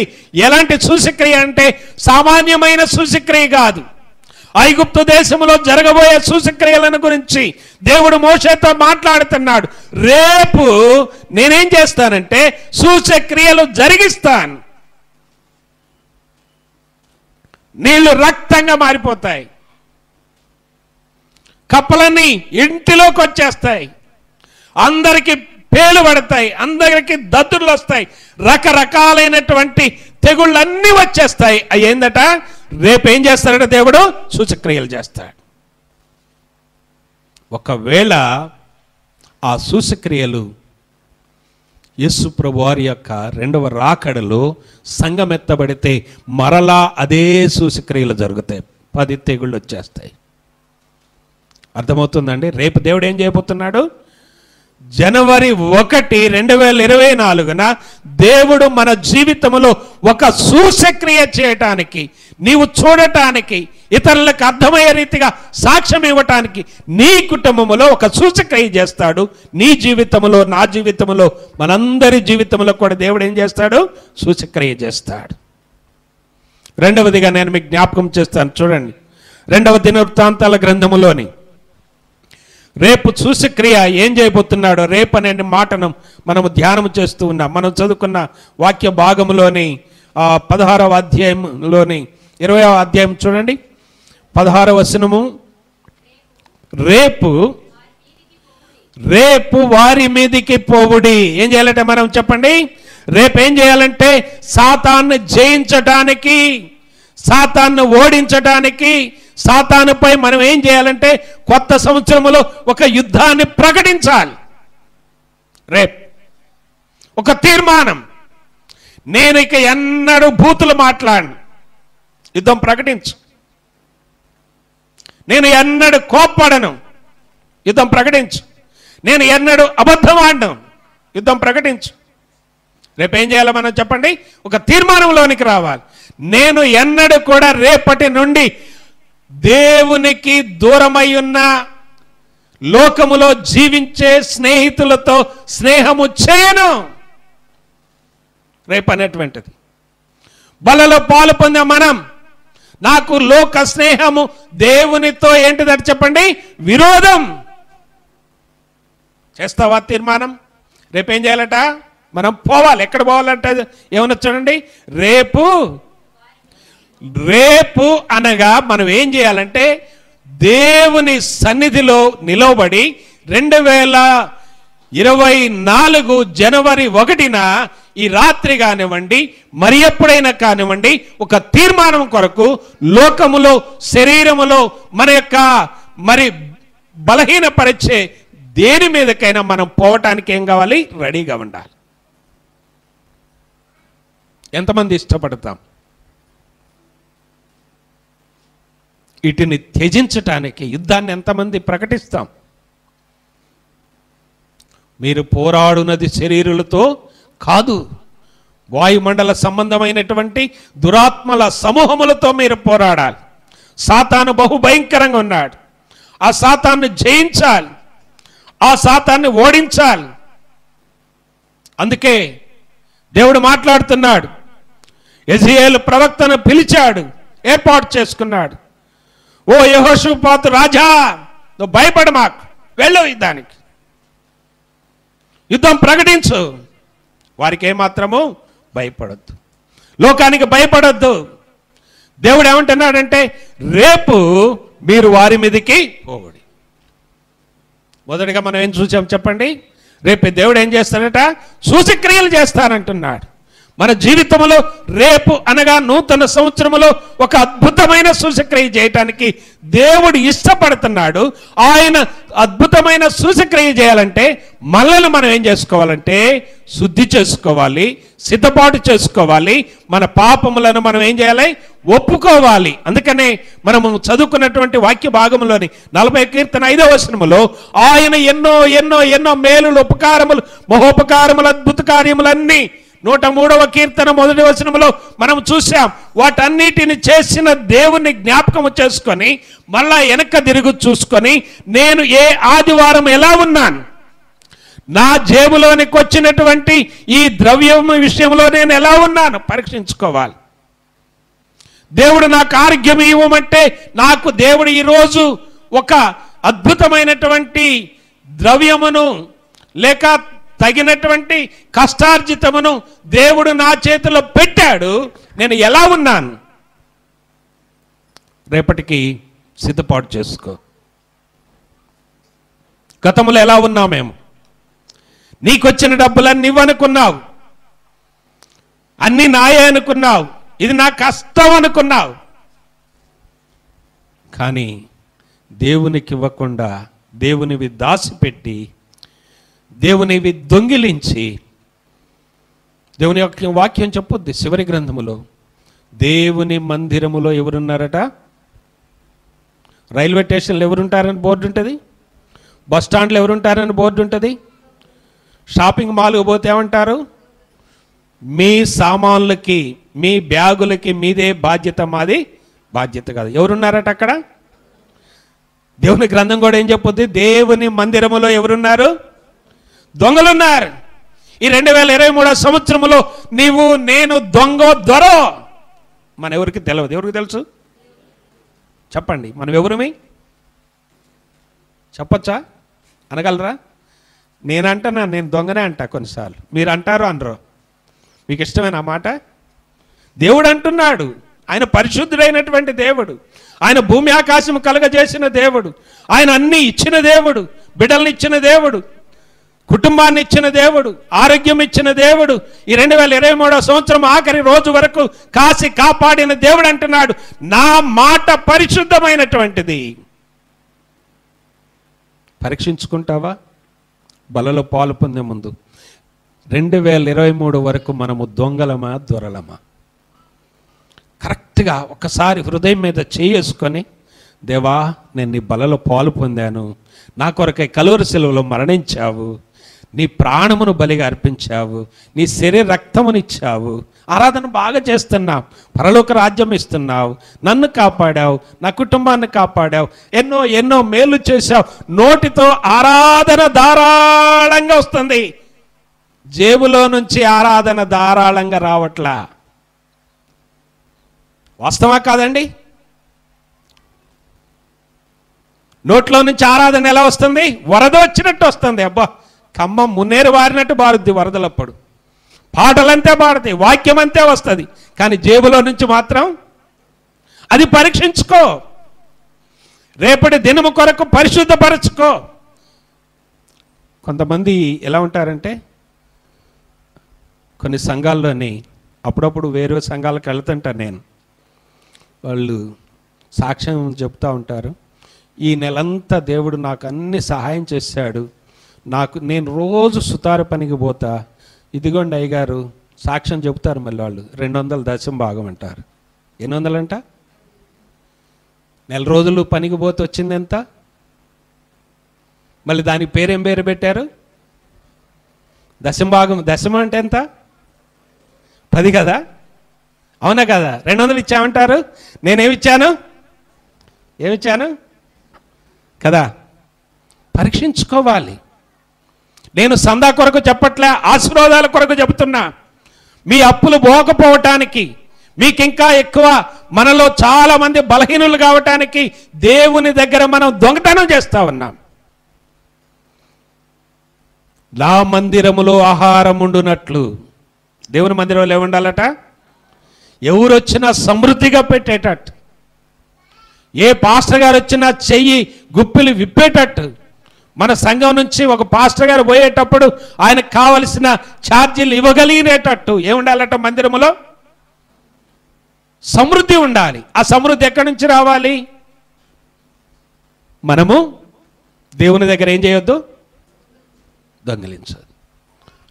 ఎలాంటి సూచక్రియ అంటే సామాన్యమైన సూచక్రియ కాదు. ఐగుప్తు దేశంలో జరగబోయే సూచక్రియలను గురించి దేవుడు మోషేతో మాట్లాడుతున్నాడు. రేపు నేనేం చేస్తానంటే సూచక్రియలు జరిగిస్తాను. నీళ్లు రక్తంగా మారిపోతాయి, కప్పలన్నీ ఇంటిలోకి వచ్చేస్తాయి, అందరికి పేలు పడతాయి, అందరికి దద్దుర్లు వస్తాయి, రకరకాలైనటువంటి తెగుళ్ళన్నీ వచ్చేస్తాయి. అవి ఏందట? రేపు ఏం చేస్తాడట? దేవుడు సూచక్రియలు చేస్తాడు. ఒకవేళ ఆ సూచక్రియలు యేసు ప్రభు వారి యొక్క రెండవ రాకడలో సంఘం ఎత్తబడితే మరలా అదే సూచక్రియలు జరుగుతాయి. 10 తెగుళ్ళు వచ్చేస్తాయి. అర్థమవుతుందండి? రేపు దేవుడు ఏం చేయబోతున్నాడు? జనవరి 1, 2024న దేవుడు మన జీవితంలో ఒక సూచక్రియ చేయటానికి, నీవు చూడటానికి, ఇతరులకు అర్థమయ్యే రీతిగా సాక్ష్యం ఇవ్వటానికి నీ కుటుంబంలో ఒక సూచక్రియ చేస్తాడు. నీ జీవితంలో, నా జీవితంలో, మనందరి జీవితంలో కూడా దేవుడు ఏం చేస్తాడు? సూచక్రియ చేస్తాడు. రెండవదిగా నేను మీకు జ్ఞాపకం చేస్తాను. చూడండి, 2వ దినవృత్తాంతాల గ్రంథములోని రేపు సూచక్రియ ఏం చేయబోతున్నాడో రేపు అనే మాటను మనము ధ్యానం చేస్తూ ఉన్నాం. మనం చదువుకున్న వాక్య భాగంలోని 16వ అధ్యాయంలోని 20వ అధ్యాయం చూడండి, 16వ వచనము. రేపు వారి మీదికి పోవుడి. ఏం చేయాలంటే మనం చెప్పండి, రేపు ఏం చేయాలంటే సాతాన్ని జయించడానికి, సాతాన్ని ఓడించడానికి, సాతానుపై మనం ఏం చేయాలంటే కొత్త సంవత్సరంలో ఒక యుద్ధాన్ని ప్రకటించాలి. రేపు ఒక తీర్మానం, నేను ఇక ఎన్నడూ బూతులు మాట్లాడను, యుద్ధం ప్రకటించు. నేను ఎన్నడూ కోప్పడను, యుద్ధం ప్రకటించు. నేను ఎన్నడూ అబద్ధం ఆడను, యుద్ధం ప్రకటించు. రేపు ఏం చేయాలో మనం చెప్పండి, ఒక తీర్మానంలోనికి రావాలి. నేను ఎన్నడూ కూడా రేపటి నుండి దేవునికి దూరమై ఉన్న లోకములో జీవించే స్నేహితులతో స్నేహము చేయను. రేపు అనేటువంటిది బలలో పాలు పొందే మనం, నాకు లోక స్నేహము దేవునితో ఏంటిదట చెప్పండి, విరోధం. చేస్తావా తీర్మానం? రేపేం చేయాలట? మనం పోవాలి. ఎక్కడ పోవాలంటే ఏమన్నా చూడండి, రేపు అనగా మనం ఏం చేయాలంటే దేవుని సన్నిధిలో నిలవబడి 2024 జనవరి 1న ఈ రాత్రి కానివ్వండి, మరి ఎప్పుడైనా కానివ్వండి, ఒక తీర్మానం కొరకు లోకములో, శరీరములో మన యొక్క మరి బలహీనపరిచే దేని మీదకైనా మనం పోవటానికి ఏం కావాలి? రెడీగా ఉండాలి. ఎంతమంది ఇష్టపడతాం? వీటిని త్యజించటానికి యుద్ధాన్ని ఎంతమంది ప్రకటిస్తాం? మీరు పోరాడునది శరీరులతో కాదు, వాయుమండల సంబంధమైనటువంటి దురాత్మల సమూహములతో మీరు పోరాడాలి. సాతాను బహుభయంకరంగా ఉన్నాడు. ఆ సాతాన్ని జయించాలి, ఆ సాతాన్ని ఓడించాలి. అందుకే దేవుడు మాట్లాడుతున్నాడు. యెహెజ్కేలు ప్రవక్తను పిలిచాడు, ఏర్పాటు చేసుకున్నాడు. ఓ యెహోషాపాతు రాజా, నువ్వు భయపడ మాకు, వెళ్ళు యుద్ధానికి, యుద్ధం ప్రకటించు. వారికి ఏమాత్రము భయపడద్దు, లోకానికి భయపడద్దు. దేవుడు ఏమంటున్నాడంటే, రేపు మీరు వారి మీదకి పోవుడి. మొదటిగా మనం ఏం చూసాం చెప్పండి? రేపు దేవుడు ఏం చేస్తాడట? సూచక్రియలు చేస్తానంటున్నాడు. మన జీవితంలో రేపు అనగా నూతన సంవత్సరంలో ఒక అద్భుతమైన సూచక్రియ చేయటానికి దేవుడు ఇష్టపడుతున్నాడు. ఆయన అద్భుతమైన సూచక్రియ చేయాలంటే మనల్ని మనం ఏం చేసుకోవాలంటే శుద్ధి చేసుకోవాలి, సిద్ధపాటు చేసుకోవాలి. మన పాపములను మనం ఏం చేయాలి? ఒప్పుకోవాలి. అందుకనే మనము చదువుకున్నటువంటి వాక్య భాగంలోని 40వ కీర్తన 5వ వచనములో ఆయన ఎన్నో ఎన్నో ఎన్నో మేలులు, ఉపకారములు, మహోపకారములు, అద్భుత కార్యములన్నీ 103వ కీర్తన 1వ వచనములో మనం చూసాం. వాటన్నిటిని చేసిన దేవుణ్ణి జ్ఞాపకము చేసుకొని మళ్ళా వెనక తిరుగు చూసుకొని, నేను ఏ ఆదివారం ఎలా ఉన్నాను, నా జేబులోనికి వచ్చినటువంటి ఈ ద్రవ్యం విషయంలో నేను ఎలా ఉన్నాను పరీక్షించుకోవాలి. దేవుడు నాకు ఆరోగ్యం ఇవ్వమంటే నాకు దేవుడు ఈరోజు ఒక అద్భుతమైనటువంటి ద్రవ్యమును లేక తగినటువంటి కష్టార్జితమును దేవుడు నా చేతిలో పెట్టాడు. నేను ఎలా ఉన్నాను? రేపటికి సిద్ధపాటు చేసుకో. గతంలో ఎలా ఉన్నావు? మేము నీకొచ్చిన డబ్బులన్నీ నువ్వనుకున్నావు, అన్నీ నాయే అనుకున్నావు, ఇది నా కష్టం అనుకున్నావు. కానీ దేవునికి ఇవ్వకుండా దేవునివి దాచిపెట్టి దేవునివి దొంగిలించి, దేవుని యొక్క వాక్యం చెప్పొద్ది చివరి గ్రంథములో, దేవుని మందిరములో ఎవరున్నారట? రైల్వే స్టేషన్లో ఎవరుంటారని బోర్డు ఉంటుంది, బస్ స్టాండ్లో ఎవరుంటారని బోర్డు ఉంటుంది, షాపింగ్ మాల్కి పోతే ఏమంటారు? మీ సామాన్లకి, మీ బ్యాగులకి మీదే బాధ్యత, మాది బాధ్యత కాదు. ఎవరున్నారట అక్కడ? దేవుని గ్రంథం కూడా ఏం చెప్పొద్ది? దేవుని మందిరములో ఎవరున్నారు? దొంగలున్నారు. ఈ 2023 సంవత్సరంలో నీవు నేను దొరో మన ఎవరికి తెలియదు. ఎవరికి తెలుసు? చెప్పండి, మనం ఎవరుమి చెప్పచ్చా? అనగలరా? నేనంటున్నా, నేను దొంగనే అంటా కొన్నిసార్లు. మీరు అంటారు అనరు? మీకు ఇష్టమైన మాట? దేవుడు అంటున్నాడు, ఆయన పరిశుద్ధుడైనటువంటి దేవుడు, ఆయన భూమి ఆకాశం కలగజేసిన దేవుడు, ఆయన అన్ని ఇచ్చిన దేవుడు, బిడ్డల్ని ఇచ్చిన దేవుడు, కుటుంబాన్ని ఇచ్చిన దేవుడు, ఆరోగ్యం ఇచ్చిన దేవుడు, ఈ 2023 సంవత్సరం ఆఖరి రోజు వరకు కాసి కాపాడిన దేవుడు అంటున్నాడు, నా మాట పరిశుద్ధమైనటువంటిది. పరీక్షించుకుంటావా? బలలో పాలు పొందే ముందు 2023 వరకు మనము దొంగలమా దొరలమా? కరెక్ట్గా ఒకసారి హృదయం మీద చేసుకొని, దేవా నేను నీ బలలో పాలు పొందాను, నా కొరకై కలువరి శిలువలో మరణించావు, నీ ప్రాణమును బలిగా అర్పించావు, నీ శరీర రక్తమునిచ్చావు, ఆరాధన బాగా చేస్తున్నావు, పరలోక రాజ్యం ఇస్తున్నావు, నన్ను కాపాడావు, నా కుటుంబాన్ని కాపాడావు, ఎన్నో ఎన్నో మేలు చేశావు. నోటితో ఆరాధన ధారాళంగా వస్తుంది, జేబులో నుంచి ఆరాధన ధారాళంగా రావట్లా. వాస్తవా కాదండి? నోట్లో నుంచి ఆరాధన ఎలా వస్తుంది? వరద వచ్చినట్టు వస్తుంది. అబ్బా, ఖమ్మం మున్నేరు వారినట్టు బారుద్ది వరదలప్పుడు. పాటలంతే పాడుతాయి, వాక్యం అంతే వస్తుంది, కానీ జేబులో నుంచి మాత్రం అది పరీక్షించుకో. రేపటి దినము కొరకు పరిశుద్ధపరచుకో. కొంతమంది ఎలా ఉంటారంటే, కొన్ని సంఘాల్లోని అప్పుడప్పుడు వేరే సంఘాలకు వెళ్తుంటాను నేను, వాళ్ళు సాక్ష్యం చెప్తూ ఉంటారు, ఈ నెలంతా దేవుడు నాకు అన్ని సహాయం చేశాడు, నేను రోజు సుతార పనికి పోతా, ఇదిగోండి అయ్యగారు సాక్ష్యం చెబుతారు. మళ్ళీ వాళ్ళు 200 దశం భాగం అంటారు. 800 అంట. నెల రోజులు పనికి పోతే వచ్చింది ఎంత? మళ్ళీ దానికి పేరేం పేరు పెట్టారు? దశంభాగం. దశమం అంటే ఎంత? 10 కదా, అవునా కదా? 200 ఇచ్చామంటారు. నేనేమిచ్చాను? ఏమిచ్చాను కదా? పరీక్షించుకోవాలి. నేను సందా కొరకు చెప్పట్లే, ఆశీర్వాదాల కొరకు చెబుతున్నా. మీ అప్పులు పోకపోవటానికి, మీకు ఇంకా ఎక్కువ, మనలో చాలా మంది బలహీనులు కావటానికి దేవుని దగ్గర మనం దొంగతనం చేస్తా ఉన్నాం. నా మందిరములో ఆహారం ఉండునట్లు, దేవుని మందిరంలో ఏముండాలట? ఎవరు వచ్చినా సమృద్ధిగా పెట్టేటట్టు, ఏ పాస్టర్ గారు వచ్చినా చెయ్యి గుప్పిలు విప్పేటట్టు, మన సంఘం నుంచి ఒక పాస్టర్ గారు పోయేటప్పుడు ఆయనకు కావలసిన ఛార్జీలు ఇవ్వగలిగినట్టు ఏముండాలట? మందిరములో సమృద్ధి ఉండాలి. ఆ సమృద్ధి ఎక్కడి నుంచి రావాలి? మనము దేవుని దగ్గర ఏం చేయొద్దు? దొంగిలించదు.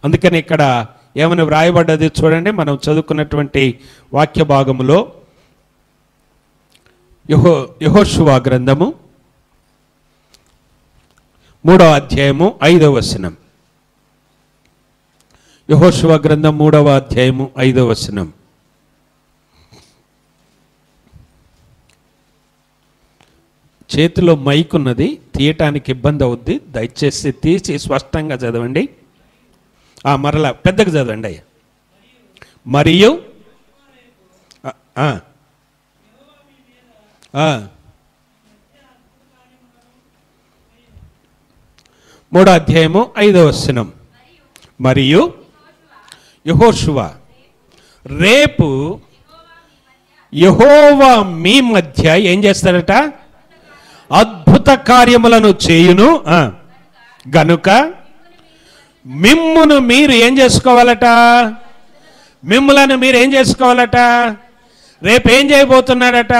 అందుకని ఇక్కడ ఏమని వ్రాయబడ్డది చూడండి. మనం చదువుకున్నటువంటి వాక్య భాగములో యెహోషువ గ్రంథము 3వ అధ్యాయము 5వ వచనం. యెహోషువ గ్రంథం 3వ అధ్యాయము 5వ వచనం. చేతిలో మైక్ ఉన్నది, తీయటానికి ఇబ్బంది అవుద్ది. దయచేసి తీసి స్పష్టంగా చదవండి. మరలా పెద్దగా చదవండి అయ్యా. మరియు 3వ అధ్యాయము 5వ వచనం. మరియు యెహోషువ, రేపు యెహోవా మీ మధ్య ఏం చేస్తాడట? అద్భుత కార్యములను చేయును గనుక మిమ్మును మీరు ఏం చేసుకోవాలట? మిమ్ములను మీరు ఏం చేసుకోవాలట? రేపు ఏం చేయబోతున్నాడట?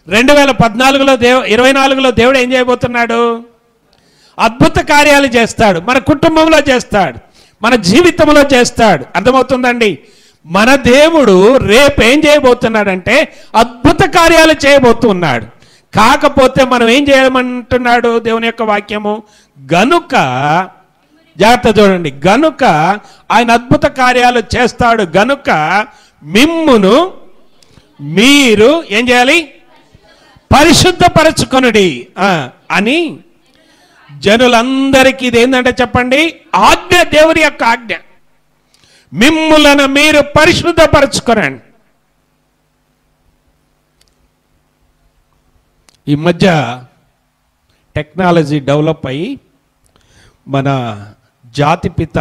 2014లో 24లో దేవుడు ఏం చేయబోతున్నాడు? అద్భుత కార్యాలు చేస్తాడు. మన కుటుంబంలో చేస్తాడు, మన జీవితంలో చేస్తాడు. అర్థమవుతుందండి? మన దేవుడు రేపు ఏం చేయబోతున్నాడంటే అద్భుత కార్యాలు చేయబోతున్నాడు. కాకపోతే మనం ఏం చేయమంటున్నాడు దేవుని యొక్క వాక్యము? గనుక, జాగ్రత్త చూడండి, గనుక ఆయన అద్భుత కార్యాలు చేస్తాడు గనుక మిమ్మును మీరు ఏం చేయాలి? పరిశుద్ధపరచుకొనుడి అని జనులందరికీ ఇది ఏంటంటే చెప్పండి, ఆజ్ఞ, దేవుని యొక్క ఆజ్ఞ. మిమ్ములను మీరు పరిశుద్ధపరచుకొనండి. ఈ మధ్య టెక్నాలజీ డెవలప్ అయ్యి మన జాతిపిత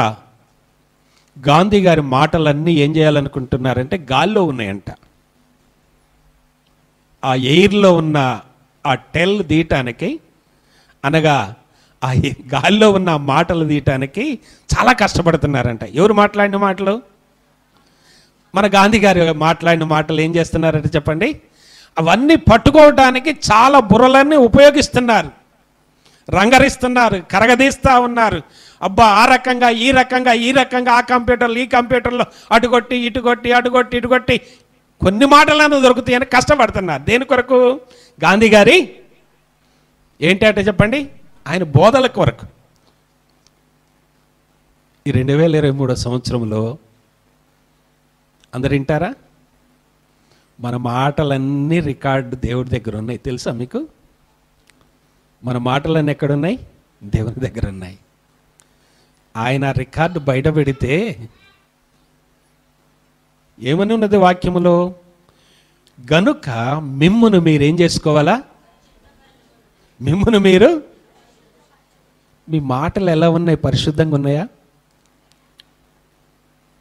గాంధీ గారి మాటలన్నీ ఏం చేయాలనుకుంటున్నారంటే గాల్లో ఉన్నాయంట. ఆ ఎయిర్లో ఉన్న ఆ టెల్ తీయటానికి, అనగా ఆ గాల్లో ఉన్న మాటలు తీయటానికి చాలా కష్టపడుతున్నారంట. ఎవరు మాట్లాడిన మాటలు? మన గాంధీ గారు మాట్లాడిన మాటలు ఏం చేస్తున్నారంటే చెప్పండి, అవన్నీ పట్టుకోవడానికి చాలా బుర్రలన్నీ ఉపయోగిస్తున్నారు, రంగరిస్తున్నారు, కరగదీస్తూ ఉన్నారు. అబ్బా, ఆ రకంగా ఈ రకంగా ఈ రకంగా, ఆ కంప్యూటర్లు ఈ కంప్యూటర్లో అటుకొట్టి ఇటుకొట్టి అటుకొట్టి ఇటుకొట్టి కొన్ని మాటలను దొరుకుతాయని కష్టపడుతున్నారు. దేని కొరకు? గాంధీ గారి ఏంటి అంటే చెప్పండి, ఆయన బోధల కొరకు. ఈ 2023 సంవత్సరంలో అందరు వింటారా? మన మాటలన్నీ రికార్డు దేవుడి దగ్గర ఉన్నాయి. తెలుసా మీకు? మన మాటలన్నీ ఎక్కడున్నాయి? దేవుని దగ్గర ఉన్నాయి. ఆయన రికార్డు బయట పెడితే ఏమని ఉన్నది వాక్యములో? గనుక మిమ్మును మీరేం చేసుకోవాలా? మిమ్మును మీరు, మీ మాటలు ఎలా ఉన్నాయి? పరిశుద్ధంగా ఉన్నాయా?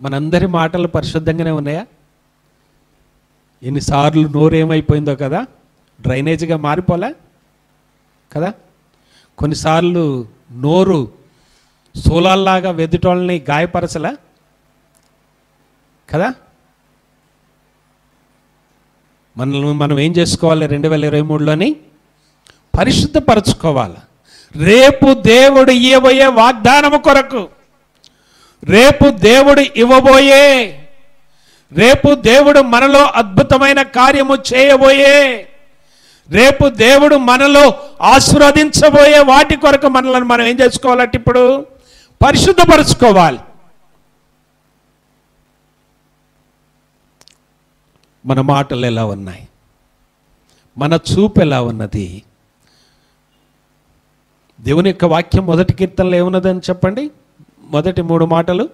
మనందరి మాటలు పరిశుద్ధంగానే ఉన్నాయా? ఎన్నిసార్లు నోరేమైపోయిందో కదా, డ్రైనేజీగా మారిపోలే కదా. కొన్నిసార్లు నోరు సోలాల్లాగా వెదుటోళ్ళని గాయపరచలా కదా. మనం ఏం చేసుకోవాలి? 2023లోని పరిశుద్ధపరచుకోవాలి. రేపు దేవుడు ఇవ్వబోయే వాగ్దానము కొరకు, రేపు దేవుడు ఇవ్వబోయే, రేపు దేవుడు మనలో అద్భుతమైన కార్యము చేయబోయే, రేపు దేవుడు మనలో ఆశీర్వదించబోయే వాటి కొరకు మనల్ని మనం ఏం చేసుకోవాలంటే ఇప్పుడు పరిశుద్ధపరచుకోవాలి. మన మాటలు ఎలా ఉన్నాయి, మన చూపు ఎలా ఉన్నది? దేవుని యొక్క వాక్యం మొదటి కీర్తనలో ఏమున్నదని చెప్పండి. మొదటి 3 మాటలు,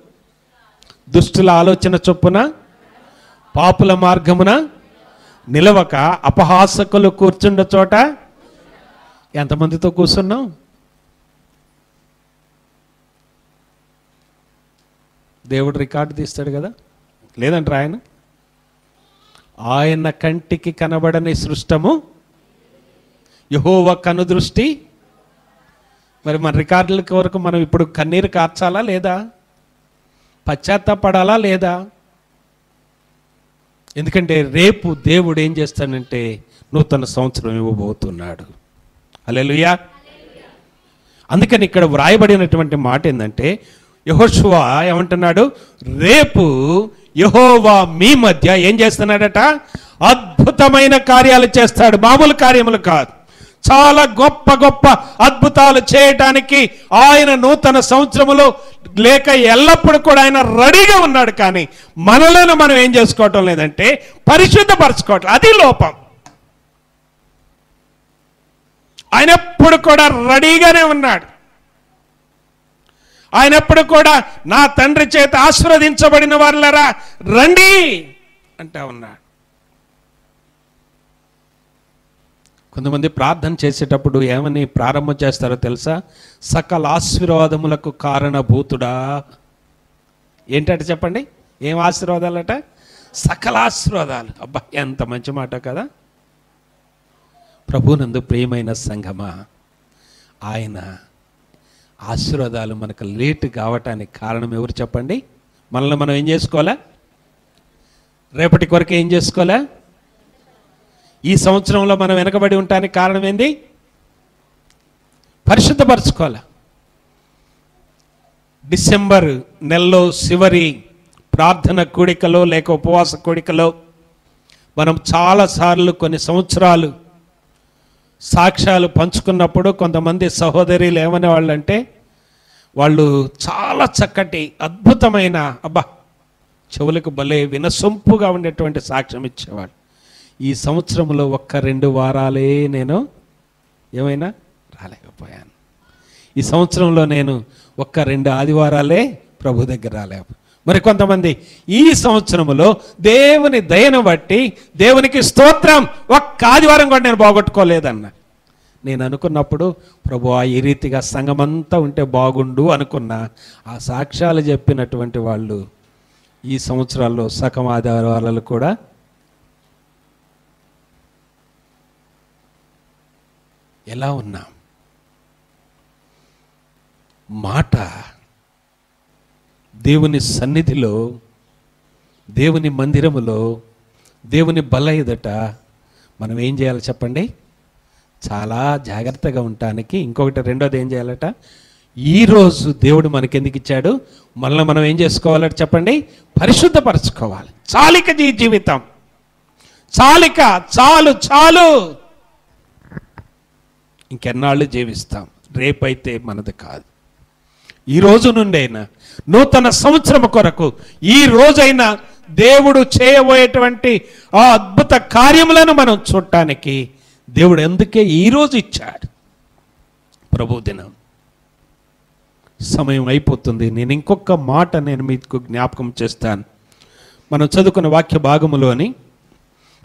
దుష్టుల ఆలోచన చొప్పున పాపుల మార్గమున నిలవక అపహాసకులు కూర్చుండ చోట. ఎంతమందితో కూర్చున్నాం? దేవుడు రికార్డు తీస్తాడు కదా, లేదంటారు ఆయన. ఆయన కంటికి కనబడని సృష్టము యెహోవా కనుదృష్టి. మరి మన రికార్డుల వరకు మనం ఇప్పుడు కన్నీరు కార్చాలా లేదా? పశ్చాత్తాపడాలా లేదా? ఎందుకంటే రేపు దేవుడు ఏం చేస్తాడంటే నూతన సంవత్సరం ఇవ్వబోతున్నాడు. హల్లెలూయా. అందుకని ఇక్కడ వ్రాయబడినటువంటి మాట ఏంటంటే, యెహోషువ ఏమంటున్నాడు? రేపు యెహోవా మీ మధ్య ఏం చేస్తున్నాడట? అద్భుతమైన కార్యాలు చేస్తాడు. మామూలు కార్యములు కాదు, చాలా గొప్ప గొప్ప అద్భుతాలు చేయటానికి ఆయన నూతన సంవత్సరములో లేక ఎల్లప్పుడూ కూడా ఆయన రెడీగా ఉన్నాడు. కానీ మనలను మనం ఏం చేసుకోవటం లేదంటే పరిశుద్ధపరచుకోవటం. అది లోపం. ఆయన ఎప్పుడు కూడా రెడీగానే ఉన్నాడు. ఆయన ఎప్పుడు కూడా నా తండ్రి చేత ఆశీర్వదించబడిన వారులారా రండి అంటా ఉన్నాడు. కొంతమంది ప్రార్థన చేసేటప్పుడు ఏమని ప్రారంభం చేస్తారో తెలుసా? సకల ఆశీర్వాదములకు కారణభూతుడా. ఏంటంటే చెప్పండి, ఏం ఆశీర్వాదాలట? సకల ఆశీర్వాదాలు. అబ్బా, ఎంత మంచి మాట కదా. ప్రభునందు ప్రియమైన సంఘమా, ఆయన ఆశీర్వాదాలు మనకు లేటు కావటానికి కారణం ఎవరు చెప్పండి? మనల్ని మనం ఏం చేసుకోవాలా? రేపటి కొరకు ఏం చేసుకోవాలా? ఈ సంవత్సరంలో మనం వెనకబడి ఉండటానికి కారణం ఏంది? పరిశుద్ధపరచుకోవాలా. డిసెంబర్ నెలలో చివరి ప్రార్థన కూడికలో లేక ఉపవాస కూడికలో మనం చాలాసార్లు కొన్ని సంవత్సరాలు సాక్ష్యాలు పంచుకున్నప్పుడు కొంతమంది సహోదరులు ఏమనే వాళ్ళంటే, వాళ్ళు చాలా చక్కటి అద్భుతమైన అబ్బా చెవులకు భలే వినసొంపుగా ఉండేటువంటి సాక్ష్యం ఇచ్చేవాళ్ళు. ఈ సంవత్సరంలో 1-2 వారాలే నేను ఏమైనా రాలేకపోయాను. ఈ సంవత్సరంలో నేను 1-2 ఆదివారాలే ప్రభు దగ్గర రాలేకపోయాను. మరి కొంతమంది ఈ సంవత్సరంలో దేవుని దయను బట్టి దేవునికి స్తోత్రం, 1 ఆదివారం కూడా నేను బాగొట్టుకోలేదన్న. నేను అనుకున్నప్పుడు ప్రభు ఈ రీతిగా సంఘమంతా ఉంటే బాగుండు అనుకున్నా. ఆ సాక్ష్యాలు చెప్పినటువంటి వాళ్ళు ఈ సంవత్సరాల్లో సగం ఆదివారాలు కూడా ఎలా ఉన్నాం? మాట దేవుని సన్నిధిలో, దేవుని మందిరములో, దేవుని బల్ల ఎదుట మనం ఏం చేయాలి చెప్పండి? చాలా జాగ్రత్తగా ఉండటానికి. ఇంకొకటి రెండోది ఏం చేయాలట? ఈరోజు దేవుడు మనకెందుకు ఇచ్చాడు? మనల్ని మనం ఏం చేసుకోవాలట చెప్పండి? పరిశుద్ధపరచుకోవాలి. చాలిక జీవితం, చాలిక, చాలు చాలు. ఇంకెన్నాళ్ళు జీవిస్తాం? రేపైతే మనది కాదు. ఈ రోజు నుండైనా నూతన సంవత్సరం కొరకు ఈ రోజైనా దేవుడు చేయబోయేటువంటి ఆ అద్భుత కార్యములను మనం చూడటానికి దేవుడు ఎందుకే ఈరోజు ఇచ్చాడు. ప్రభు దినం సమయం అయిపోతుంది. నేను ఇంకొక మాట మీకు జ్ఞాపకం చేస్తాను. మనం చదువుకున్న వాక్య భాగములోని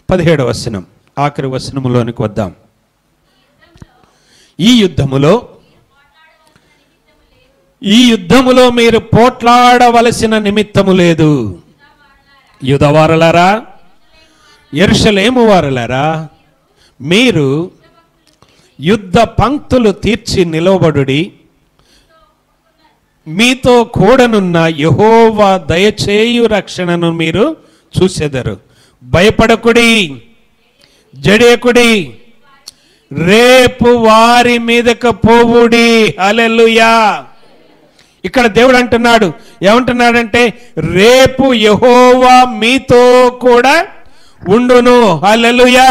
17వ వచనం ఆఖరి వచనములోనికి వద్దాం. ఈ యుద్ధములో మీరు పోట్లాడవలసిన నిమిత్తము లేదు. యూదావారలారా, యెరూషలేము వారలారా, మీరు యుద్ధ పంక్తులు తీర్చి నిలవబడుడి. మీతో కూడనున్న యెహోవా దయచేయు రక్షణను మీరు చూసెదరు. భయపడకుడి, జడేకుడి, రేపు వారి మీదకు పోవుడి. హల్లెలూయా. ఇక్కడ దేవుడు అంటున్నాడు, ఏమంటున్నాడంటే రేపు యెహోవా మీతో కూడా ఉండును. హల్లెలూయా.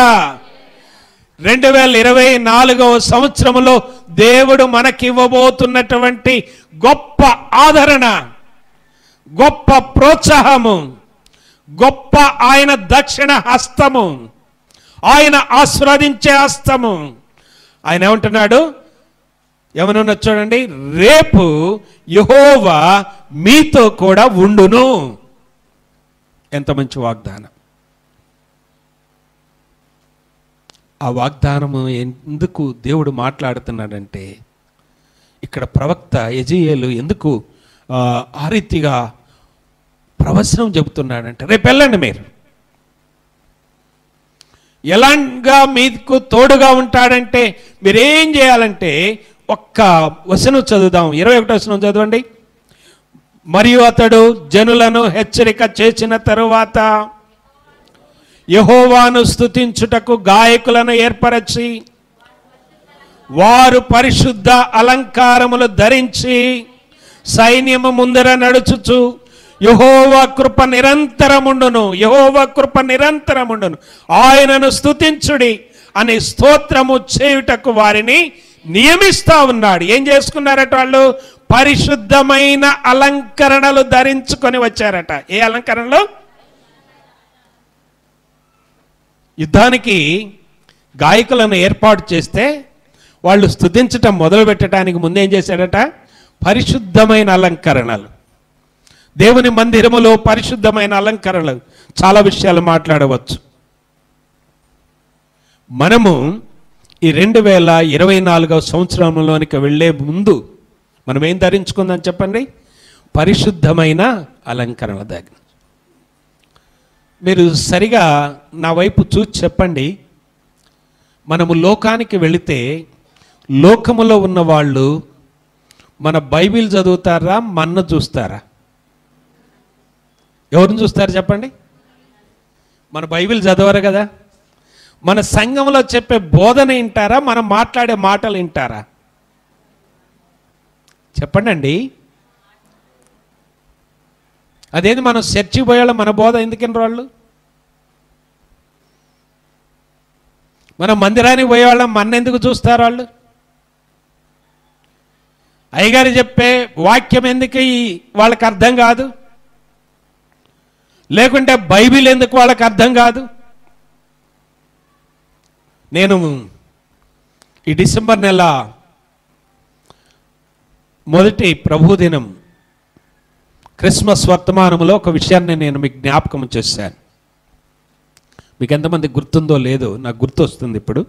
2024వ సంవత్సరంలో దేవుడు మనకివ్వబోతున్నటువంటి గొప్ప ఆదరణ, గొప్ప ప్రోత్సాహము, గొప్ప ఆయన దక్షిణ హస్తము, ఆయన ఆశీర్వదించే హస్తము. ఆయన ఏమంటున్నాడు? ఏమన్నా చూడండి, రేపు యెహోవా మీతో కూడా ఉండును. ఎంత మంచి వాగ్దానం! ఆ వాగ్దానము ఎందుకు దేవుడు మాట్లాడుతున్నాడంటే, ఇక్కడ ప్రవక్త యెజీయేలు ఎందుకు ఆ రీతిగా ప్రవచనం చెబుతున్నాడంటే, రేపు వెళ్ళండి, మీరు ఎలాగా మీకు తోడుగా ఉంటాడంటే మీరేం చేయాలంటే, ఒక్క వచనం చదువుదాం, 21వ వచనం చదవండి. మరియు అతడు జనులను హెచ్చరిక చేసిన తరువాత యెహోవాను స్తుతించుటకు గాయకులను ఏర్పరచి వారు పరిశుద్ధ అలంకారములు ధరించి సైన్యము ముందర నడుచుచు యెహోవా కృప నిరంతరముండును, యెహోవా కృప నిరంతరముండును, ఆయనను స్తుతించుడి అని స్తోత్రము చేయుటకు వారిని నియమిస్తా ఉన్నాడు. ఏం చేసుకున్నారట వాళ్ళు? పరిశుద్ధమైన అలంకరణలు ధరించుకొని వచ్చారట. ఏ అలంకరణలు? యుద్ధానికి గాయకులను ఏర్పాటు చేస్తే వాళ్ళు స్తుతించటం మొదలు పెట్టడానికి ముందేం చేశాడట? పరిశుద్ధమైన అలంకరణలు. దేవుని మందిరములో పరిశుద్ధమైన అలంకరణలు. చాలా విషయాలు మాట్లాడవచ్చు. మనము ఈ 2024వ సంవత్సరంలోనికి వెళ్ళే ముందు మనం ఏం ధరించుకుందాం చెప్పండి? పరిశుద్ధమైన అలంకరణ దగ్గర. మీరు సరిగా నా వైపు చూసి చెప్పండి. మనము లోకానికి వెళితే లోకములో ఉన్న వాళ్ళు మన బైబిల్ చదువుతారా, మన్ను చూస్తారా? ఎవరిని చూస్తారు చెప్పండి? మన బైబిల్ చదవరు కదా. మన సంఘంలో చెప్పే బోధన వింటారా, మనం మాట్లాడే మాటలు వింటారా? చెప్పండి అండి. అదేంటి మనం చర్చికి పోయేవాళ్ళు మన బోధ ఎందుకని వాళ్ళు? మనం మందిరానికి పోయేవాళ్ళం మన ఎందుకు చూస్తారు వాళ్ళు? అయ్యగారు చెప్పే వాక్యం ఎందుకు వాళ్ళకి అర్థం కాదు? లేకుంటే బైబిల్ ఎందుకు వాళ్ళకి అర్థం కాదు? నేను ఈ డిసెంబర్ నెల మొదటి ప్రభుదినం క్రిస్మస్ వర్తమానంలో ఒక విషయాన్ని నేను మీకు జ్ఞాపకం చేశాను. మీకు ఎంతమంది గుర్తుందో లేదో నాకు గుర్తు వస్తుంది ఇప్పుడు.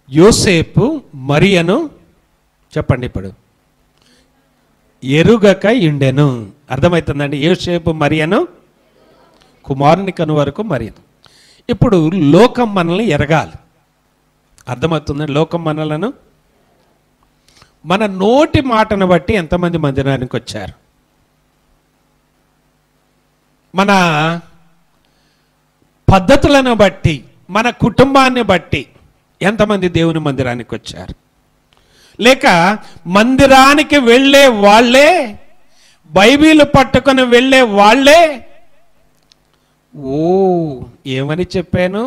యోసేపు మరియను చెప్పండి ఇప్పుడు ఎరుగక ఇండెను. అర్థమవుతుందండి? యోసేపు మరియను కుమారుని కను వరకు మరియను. ఇప్పుడు లోకం మనల్ని ఎరగాలి. అర్థమవుతుందండి? లోకం మనలను మన నోటి మాటను బట్టి ఎంతమంది మందిరానికి వచ్చారు, మన పద్ధతులను బట్టి, మన కుటుంబాన్ని బట్టి ఎంతమంది దేవుని మందిరానికి వచ్చారు? లేక మందిరానికి వెళ్ళే వాళ్ళే, బైబిల్ పట్టుకొని వెళ్ళే వాళ్ళే ఓ ఏమని చెప్పాను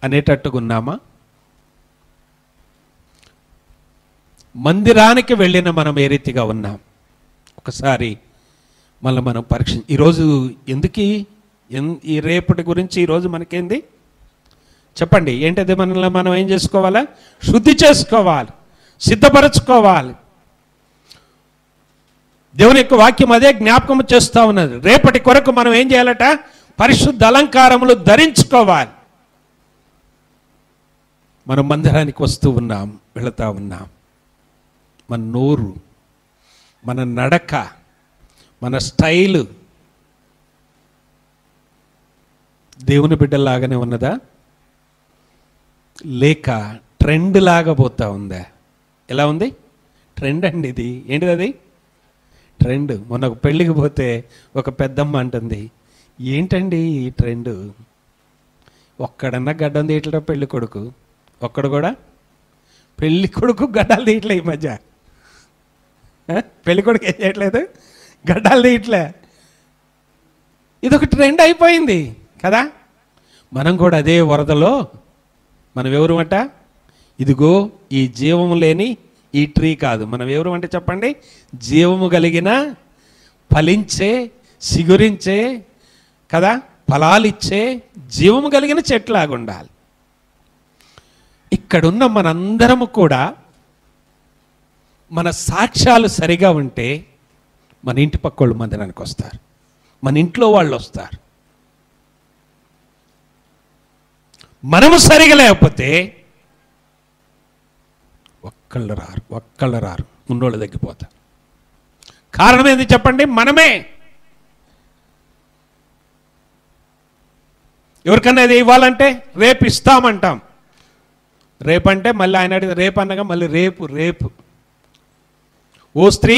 అనేటట్టుగా ఉన్నామా? మందిరానికి వెళ్ళిన మనం ఏ రీతిగా ఉన్నాం? ఒకసారి మళ్ళీ మనం పరీక్ష. ఈరోజు ఎందుకు ఈ రేపటి గురించి ఈరోజు మనకేంది చెప్పండి? ఏంటది? మనల్ని మనం ఏం చేసుకోవాలా? శుద్ధి చేసుకోవాలి, సిద్ధపరచుకోవాలి. దేవుని యొక్క వాక్యం అదే జ్ఞాపకం చేస్తూ ఉన్నది. రేపటి కొరకు మనం ఏం చేయాలట? పరిశుద్ధ అలంకారములు ధరించుకోవాలి. మనం మందిరానికి వస్తూ ఉన్నాం, వెళుతూ ఉన్నాం. మన నోరు, మన నడక, మన స్టైలు దేవుని బిడ్డలాగానే ఉన్నదా? లేక ట్రెండ్ లాగా పోతా ఉందా? ఎలా ఉంది? ట్రెండ్ అండి ఇది. ఏంటిది అది? ట్రెండ్. మొన్న ఒక పెళ్ళికి పోతే ఒక పెద్దమ్మ అంటుంది, ఏంటండి ఈ ట్రెండ్? ఒక్కడన్నా గడ్డం తీయట్లేదా పెళ్ళి కొడుకు? ఒక్కడు కూడా పెళ్ళి కొడుకు గడ్డాలు తీయట్లే ఈ మధ్య. పెళ్ళి కొడుకు ఏం చేయట్లేదు, గడ్డాలు తీయట్లే. ఇదొక ట్రెండ్ అయిపోయింది కదా. మనం కూడా అదే వరదలో మనం ఎవరు అంట, ఇదిగో ఈ జీవము లేని ఈ ట్రీ కాదు, మనం ఎవరు అంటే చెప్పండి, జీవము కలిగిన ఫలించే సిగురించే కదా ఫలాలిచ్చే జీవము కలిగిన చెట్లాగా ఉండాలి. ఇక్కడున్న మనందరము కూడా మన సాక్ష్యాలు సరిగా ఉంటే మన ఇంటి పక్కోళ్ళు మందిరానికి వస్తారు, మన ఇంట్లో వాళ్ళు వస్తారు. మనము సరిగా లేకపోతే ఒక్కళ్ళు రారు, ఉన్నోళ్ళు తగ్గిపోతారు. కారణం ఏంది చెప్పండి, మనమే. ఎవరికన్నా ఇది ఇవ్వాలంటే రేపు ఇస్తామంటాం. రేపంటే మళ్ళీ ఆయన అడిగితే రేపు అనగా మళ్ళీ రేపు. ఓ స్త్రీ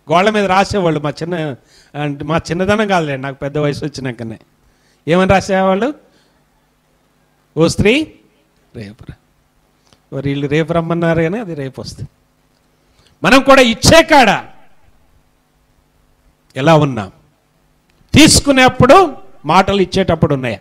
గోళ్ళ మీద రాసేవాళ్ళు, మా చిన్నదనం కాదులే, నాకు పెద్ద వయసు వచ్చినాకనే. ఏమని రాసేవాళ్ళు, ఓ స్త్రీ రేపు రా. వీళ్ళు రేపు రమ్మన్నారు కానీ అది రేపు వస్తుంది. మనం కూడా ఇచ్చే కాడ ఎలా ఉన్నాం, తీసుకునేప్పుడు మాటలు ఇచ్చేటప్పుడు ఉన్నాయా,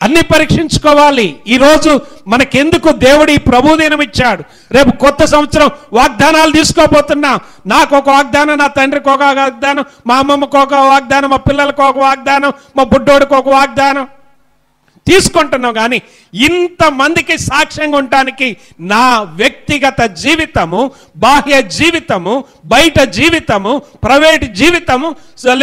అన్ని పరీక్షించుకోవాలి. ఈరోజు మనకెందుకు దేవుడు ఈ ప్రభుదినం ఇచ్చాడు, రేపు కొత్త సంవత్సరం వాగ్దానాలు తీసుకోబోతున్నాం. నాకు ఒక వాగ్దానం, నా తండ్రికి ఒక వాగ్దానం, మా అమ్మమ్మకు ఒక వాగ్దానం, మా పిల్లలకు ఒక వాగ్దానం, మా బుడ్డోడికి ఒక వాగ్దానం తీసుకుంటున్నాం. కానీ ఇంతమందికి సాక్ష్యంగా ఉండటానికి నా వ్యక్తిగత జీవితము, బాహ్య జీవితము, బయట జీవితము, ప్రైవేట్ జీవితము,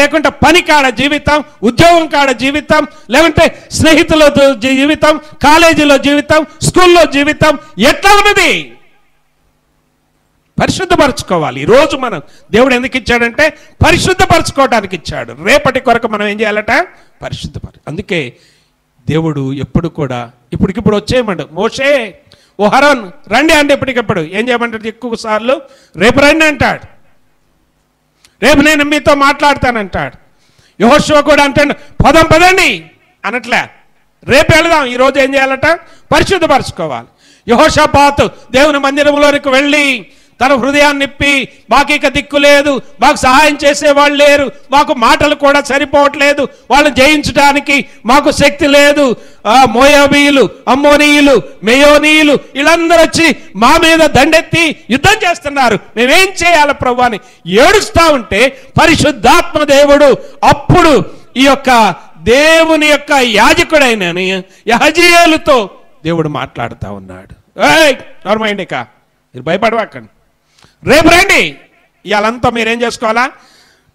లేకుంటే పని కాడ జీవితం, ఉద్యోగం కాడ జీవితం, లేకుంటే స్నేహితుల జీవితం, కాలేజీలో జీవితం, స్కూల్లో జీవితం ఎట్లా ఉన్నది పరిశుద్ధపరచుకోవాలి. ఈరోజు మనం దేవుడు ఎందుకు ఇచ్చాడంటే పరిశుద్ధపరచుకోవడానికి ఇచ్చాడు. రేపటి కొరకు మనం ఏం చేయాలట, అందుకే దేవుడు ఎప్పుడు కూడా ఇప్పటికిప్పుడు వచ్చేయమంట, మోషే ఓ హరోన్ రండి అంటే ఇప్పటికిప్పుడు ఏం చేయమంటాడు, ఎక్కువ సార్లు రేపు రండి అంటాడు, రేపు నేను మీతో మాట్లాడతానంటాడు. యెహోషువ కూడా అంటాడు పదండి అనట్లే, రేపు వెళదాం. ఈరోజు ఏం చేయాలట, పరిశుద్ధపరచుకోవాలి. యెహోషాపాతు దేవుని మందిరంలోనికి వెళ్ళి తన హృదయాన్ని నిప్పి, మాకు ఇక దిక్కు లేదు, మాకు సహాయం చేసేవాళ్ళు లేరు, మాకు మాటలు కూడా సరిపోవట్లేదు, వాళ్ళని జయించడానికి మాకు శక్తి లేదు, మోయాబీయులు, అమ్మోనీయులు, మెయోనీయులు వీళ్ళందరూ వచ్చి మా మీద దండెత్తి యుద్ధం చేస్తున్నారు, మేమేం చేయాలి ప్రభు అని ఏడుస్తూ ఉంటే పరిశుద్ధాత్మ దేవుడు అప్పుడు ఈ యొక్క దేవుని యొక్క యాజకుడైన యహజీయేలుతో దేవుడు మాట్లాడుతూ ఉన్నాడు. నోర్మైండిక మీరు భయపడవాకండి, రేపు రండి. ఇవాళంతా మీరేం చేసుకోవాలా,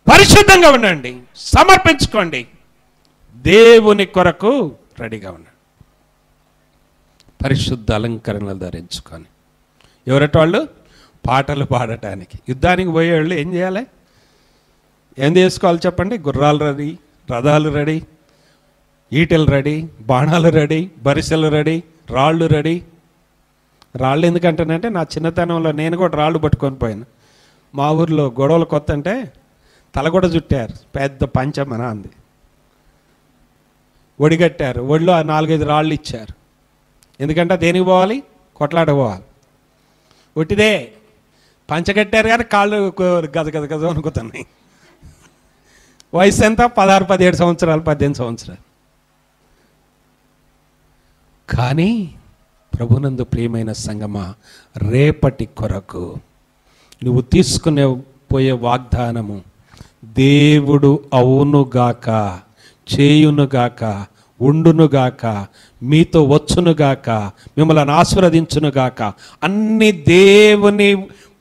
పరిశుద్ధంగా ఉండండి, సమర్పించుకోండి, దేవుని కొరకు రెడీగా ఉండండి, పరిశుద్ధ అలంకరణలు ధరించుకొని. ఎవరటి వాళ్ళు, పాటలు పాడటానికి. యుద్ధానికి పోయేవాళ్ళు ఏం చేయాలి, ఏం చేసుకోవాలి చెప్పండి, గుర్రాలు రెడీ, రథాలు రెడీ, ఈటెలు రెడీ, బాణాలు రెడీ, బరిసెలు రెడీ, రాళ్ళు రెడీ. రాళ్ళు ఎందుకంటానంటే నా చిన్నతనంలో నేను కూడా రాళ్ళు పట్టుకొని పోయాను. మా ఊర్లో గొడవలు కొత్త అంటే తల కూడా చుట్టారు, పెద్ద పంచమన అంది, ఒడిగట్టారు, ఒడిలో 4-5 రాళ్ళు ఇచ్చారు. ఎందుకంటే దేనికి పోవాలి, కొట్లాడ పోవాలి. ఒట్టిదే పంచగట్టారు కానీ కాళ్ళు గద అనుకుతున్నాయి. వయసు ఎంత, 16-17 సంవత్సరాలు, 18 సంవత్సరాలు. కానీ ప్రభునందు ప్రియమైన సంగమా, రేపటి కొరకు నువ్వు తీసుకునే పోయే వాగ్దానము దేవుడు అవునుగాక, చేయునుగాక, ఉండునుగాక, మీతో వచ్చునుగాక, మిమ్మల్ని ఆశీర్వదించునుగాక, అన్ని దేవుని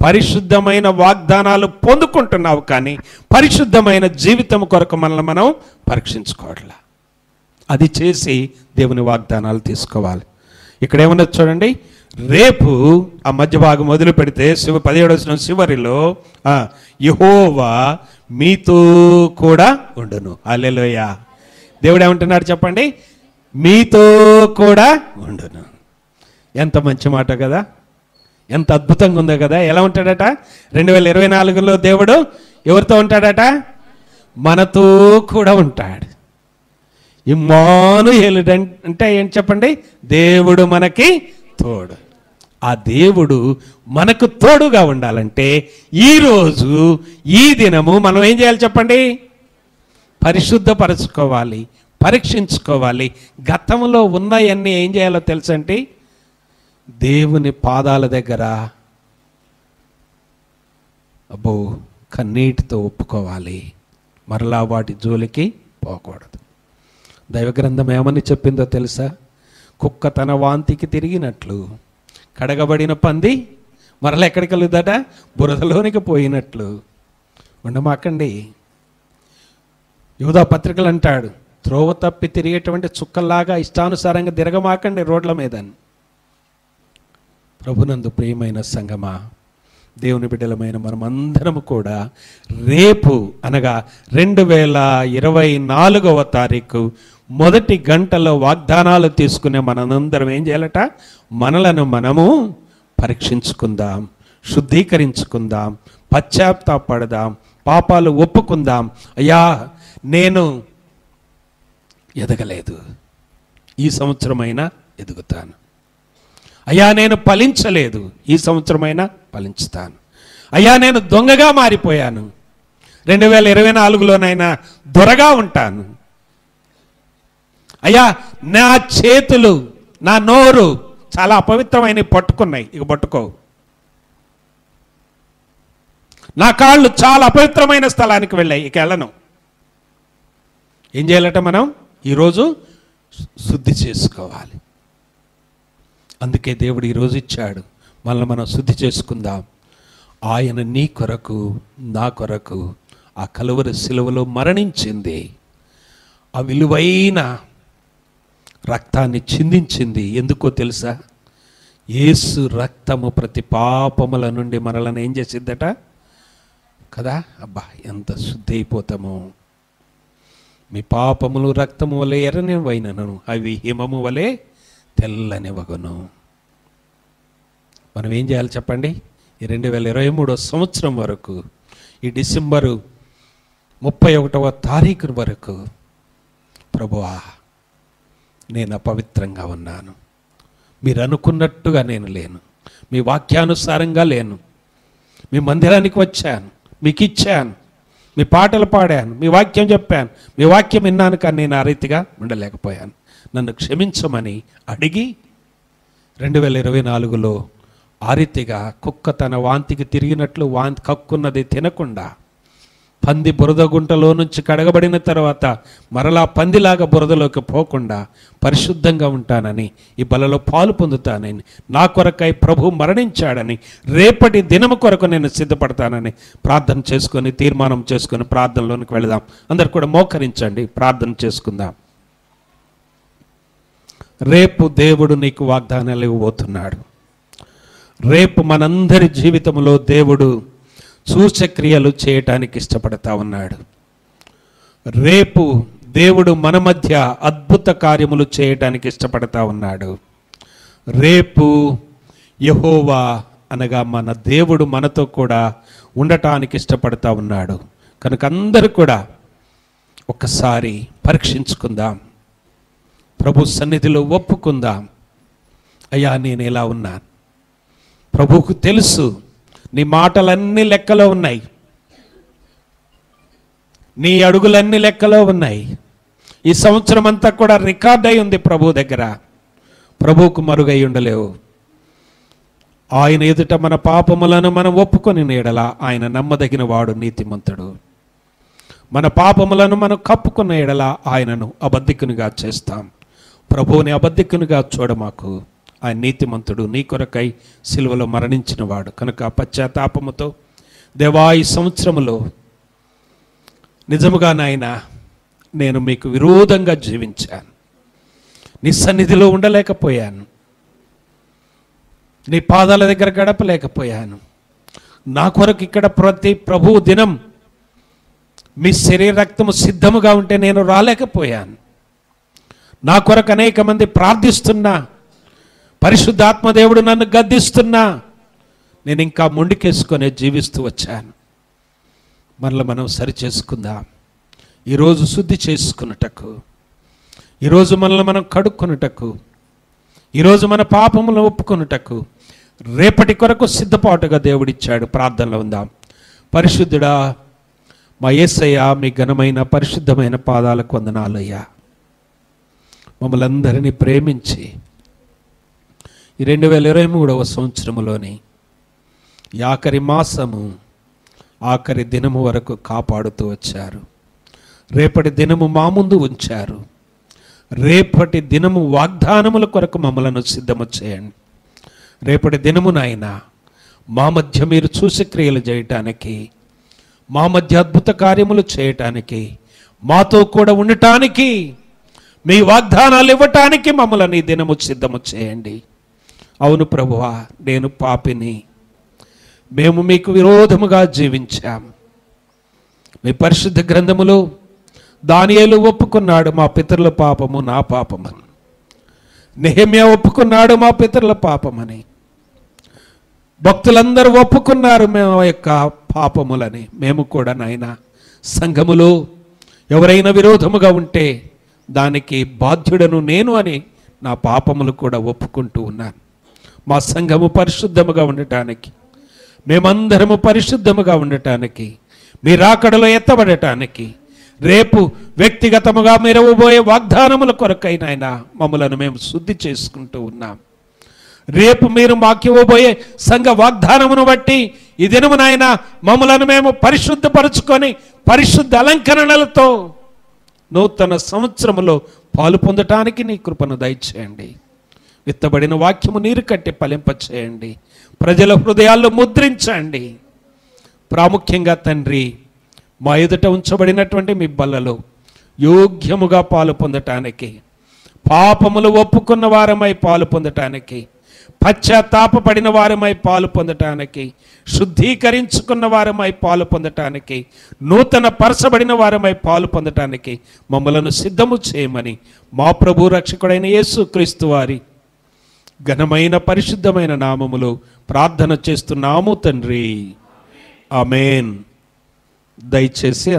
పరిశుద్ధమైన వాగ్దానాలు పొందుకుంటున్నావు. కానీ పరిశుద్ధమైన జీవితం కొరకు మనల్ని మనం పరీక్షించుకోవట్లా. అది చేసి దేవుని వాగ్దానాలు తీసుకోవాలి. ఇక్కడ ఏమన్నా చూడండి, రేపు ఆ మధ్య భాగం మొదలు పెడితే 17వ వచనం చివరిలో యెహోవా మీతో కూడా ఉండును. హల్లెలూయా. దేవుడు ఏమంటున్నాడు చెప్పండి, మీతో కూడా ఉండును. ఎంత మంచి మాట కదా, ఎంత అద్భుతంగా ఉందో కదా. ఎలా ఉంటాడట 2024లో దేవుడు ఎవరితో ఉంటాడట, మనతో కూడా ఉంటాడు. ఇమ్మానుయేలు అంటే ఏంటి చెప్పండి, దేవుడు మనకి తోడు. ఆ దేవుడు మనకు తోడుగా ఉండాలంటే ఈరోజు ఈ దినము మనం ఏం చేయాలి చెప్పండి? పరిశుద్ధపరచుకోవాలి, పరీక్షించుకోవాలి. గతంలో ఉన్నాయన్నీ ఏం చేయాలో తెలుసండి? దేవుని పాదాల దగ్గర కన్నీటితో ఒప్పుకోవాలి. మరలా వాటి జోలికి పోకూడదు. దైవగ్రంథం ఏమని చెప్పిందో తెలుసా? కుక్క తన వాంతికి తిరిగినట్లు, కడగబడిన పంది మరలా ఎక్కడికి వెళ్తుందట? బురదలోనికి పోయినట్లు. ఉండమాకండి. యూదా పత్రికలు అంటాడు, త్రోవ తప్పి తిరిగేటువంటి చుక్కల్లాగా ఇష్టానుసారంగా తిరగమాకండి రోడ్ల మీద. ప్రభునందు ప్రియమైన సంగమా, దేవుని బిడ్డలమైన మనమందరము కూడా రేపు అనగా 2024వ తారీఖు మొదటి గంటలో వాగ్దానాలు తీసుకునే మనందరం ఏం చేయాలట? మనలను మనము పరీక్షించుకుందాం, శుద్ధీకరించుకుందాం, పశ్చాత్తాపడదాం, పాపాలు ఒప్పుకుందాం. అయ్యా నేను ఎదగలేదు, ఈ సంవత్సరమైనా ఎదుగుతాను. అయ్యా నేను ఫలించలేదు, ఈ సంవత్సరమైనా ఫలించుతాను. అయ్యా నేను దొంగగా మారిపోయాను, 2024లోనైనా దొరగా ఉంటాను. అయ్యా నా చేతులు, నా నోరు చాలా అపవిత్రమైనవి పట్టుకున్నాయి, ఇక పట్టుకో. నా కాళ్ళు చాలా అపవిత్రమైన స్థలానికి వెళ్ళాయి, ఇక వెళ్ళను. ఏం చేయాలట? మనం ఈరోజు శుద్ధి చేసుకోవాలి. అందుకే దేవుడు ఈరోజు ఇచ్చాడు, మనల్ని మనం శుద్ధి చేసుకుందాం. ఆయన నీ కొరకు నా కొరకు ఆ కలువరి శిలువలో మరణించింది, ఆ విలువైన రక్తాన్ని చిందించింది. ఎందుకో తెలుసా? యేసు రక్తము ప్రతి పాపముల నుండి మనల్ని ఏం చేసిద్దట కదా? అబ్బా ఎంత శుద్ధి అయిపోతామో. మీ పాపములు రక్తము వలె ఎర్రనివైనను, అవి హిమము వలె తెల్లనివగును. మనం ఏం చేయాలి చెప్పండి? ఈ 2023 సంవత్సరం వరకు, ఈ డిసెంబరు 31వ తారీఖు వరకు, ప్రభువా నేను అపవిత్రంగా ఉన్నాను, మీరు అనుకున్నట్టుగా నేను లేను, మీ వాక్యానుసారంగా లేను, మీ మందిరానికి వచ్చాను, మీకు ఇచ్చాను, మీ పాటలు పాడాను, మీ వాక్యం చెప్పాను, మీ వాక్యం విన్నాను, కానీ నేను ఆ రీతిగా ఉండలేకపోయాను, నన్ను క్షమించమని అడిగి 2024లో ఆ రీతిగా కుక్క తన వాంతికి తిరిగినట్లు కక్కున్నది తినకుండా, పంది బురద గుంటలో నుంచి కడగబడిన తర్వాత మరలా పందిలాగా బురదలోకి పోకుండా పరిశుద్ధంగా ఉంటానని, ఈ బలలో పాలు పొందుతానని, నా కొరకై ప్రభు మరణించాడని, రేపటి దినము కొరకు నేను సిద్ధపడతానని ప్రార్థన చేసుకొని, తీర్మానం చేసుకొని ప్రార్థనలోనికి వెళదాం. అందరు కూడా మోకరించండి, ప్రార్థన చేసుకుందాం. రేపు దేవుడు నీకు వాగ్దానాలు ఇవ్వబోతున్నాడు. రేపు మనందరి జీవితంలో దేవుడు సూచక్రియలు చేయటానికి ఇష్టపడతా ఉన్నాడు. రేపు దేవుడు మన మధ్య అద్భుత కార్యములు చేయటానికి ఇష్టపడతా ఉన్నాడు. రేపు యెహోవా అనగా మన దేవుడు మనతో కూడా ఉండటానికి ఇష్టపడతా ఉన్నాడు. కనుక అందరూ కూడా ఒక్కసారి పరీక్షించుకుందాం, ప్రభు సన్నిధిలో ఒప్పుకుందాం. అయ్యా నేను ఎలా ఉన్నాను? ప్రభువుకు తెలుసు, నీ మాటలన్నీ లెక్కలో ఉన్నాయి, నీ అడుగులన్నీ లెక్కలో ఉన్నాయి. ఈ సంవత్సరం అంతా కూడా రికార్డ్ అయి ఉంది ప్రభు దగ్గర. ప్రభువుకు మరుగై ఉండలేవు. ఆయన ఎదుట మన పాపములను మనం ఒప్పుకొని నీడల ఆయన నమ్మదగిన వాడు, నీతిమంతుడు. మన పాపములను మనం కప్పుకున్న ఎడల ఆయనను అబద్ధికునిగా చేస్తాం. ప్రభువుని అబద్ధికునిగా చూడమాకు. ఆయన నీతిమంతుడు, నీ కొరకై సిలువలో మరణించిన వాడు. కనుక పశ్చాత్తాపముతో, దేవా ఈ సంవత్సరములో నిజముగా నాయన నేను మీకు విరోధంగా జీవించాను, నీ సన్నిధిలో ఉండలేకపోయాను, నీ పాదాల దగ్గర గడపలేకపోయాను. నా కొరకు ఇక్కడ ప్రతి ప్రభువు దినం మీ శరీర రక్తము సిద్ధముగా ఉంటే నేను రాలేకపోయాను. నా కొరకు అనేక మంది ప్రార్థిస్తున్నా, పరిశుద్ధాత్మదేవుడు నన్ను గద్దిస్తున్నా, నేను ఇంకా మొండికేసుకొని జీవిస్తూ వచ్చాను. మనలో మనం సరి చేసుకుందాం. ఈరోజు శుద్ధి చేసుకున్నటకు, ఈరోజు మనల్ని మనం కడుక్కున్నటకు, ఈరోజు మన పాపములను ఒప్పుకొనుటకు రేపటి కొరకు సిద్ధపాటుగా దేవుడిచ్చాడు. ప్రార్థనలో ఉందాం. పరిశుద్ధుడా మా యేసయ్య, మీ ఘనమైన పరిశుద్ధమైన పాదాలకు వందనాలయ్యా. మమ్మల్ని అందరినీ ప్రేమించి ఈ 2023వ సంవత్సరంలోని ఈ ఆఖరి మాసము, ఆఖరి దినము వరకు కాపాడుతూ వచ్చారు. రేపటి దినము మా ముందు ఉంచారు. రేపటి దినము వాగ్దానముల కొరకు మమ్మలను సిద్ధము చేయండి. రేపటి దినము నాయన మా మధ్య మీరు చూసి క్రియలు చేయటానికి, మా మధ్య అద్భుత కార్యములు చేయటానికి, మాతో కూడా ఉండటానికి, మీ వాగ్దానాలు ఇవ్వటానికి మమ్మల్ని ఈ దినము సిద్ధము చేయండి. అవును ప్రభువా, నేను పాపిని, మేము మీకు విరోధముగా జీవించాం. మీ పరిశుద్ధ గ్రంథములో దానియేలు ఒప్పుకున్నాడు, మా పితరుల పాపము నా పాపమని. నెహెమ్యా ఒప్పుకున్నాడు, మా పితరుల పాపమని. భక్తులందరూ ఒప్పుకున్నారు మేము యొక్క పాపములని. మేము కూడా నాయన సంఘములో ఎవరైనా విరోధముగా ఉంటే దానికి బాధ్యుడను నేను అని నా పాపములు కూడా ఒప్పుకుంటూ ఉన్నాను. మా సంఘము పరిశుద్ధముగా ఉండటానికి, మేమందరము పరిశుద్ధముగా ఉండటానికి, మీ రాకడలో ఎత్తబడటానికి, రేపు వ్యక్తిగతముగా మీరు ఇవ్వబోయే వాగ్దానముల కొరకై నాయన మమ్మలను మేము శుద్ధి చేసుకుంటూ ఉన్నాం. రేపు మీరు మాకు ఇవ్వబోయే సంఘ వాగ్దానమును బట్టి ఈ దినము నాయన మమ్మలను మేము పరిశుద్ధపరుచుకొని పరిశుద్ధ అలంకరణలతో నూతన సంవత్సరములో పాలు పొందటానికి నీ కృపను దయచేయండి. విత్తబడిన వాక్యము నీరు కట్టి ఫలింపచేయండి. ప్రజల హృదయాల్లో ముద్రించండి. ప్రాముఖ్యంగా తండ్రి, మా ఎదుట ఉంచబడినటువంటి మీ బల్లలో యోగ్యముగా పాలు పొందటానికి, పాపములు ఒప్పుకున్న వారమై పాలు పొందటానికి, పశ్చాత్తాపపడిన వారమై పాలు పొందటానికి, శుద్ధీకరించుకున్న వారమై పాలు పొందటానికి, నూతన పరచబడిన వారమై పాలు పొందటానికి మమ్మలను సిద్ధము చేయమని మా ప్రభు రక్షకుడైన యేసుక్రీస్తు వారి ఘనమైన పరిశుద్ధమైన నామములో ప్రార్థన చేస్తున్నాము తండ్రి. ఆమేన్. దయచేసి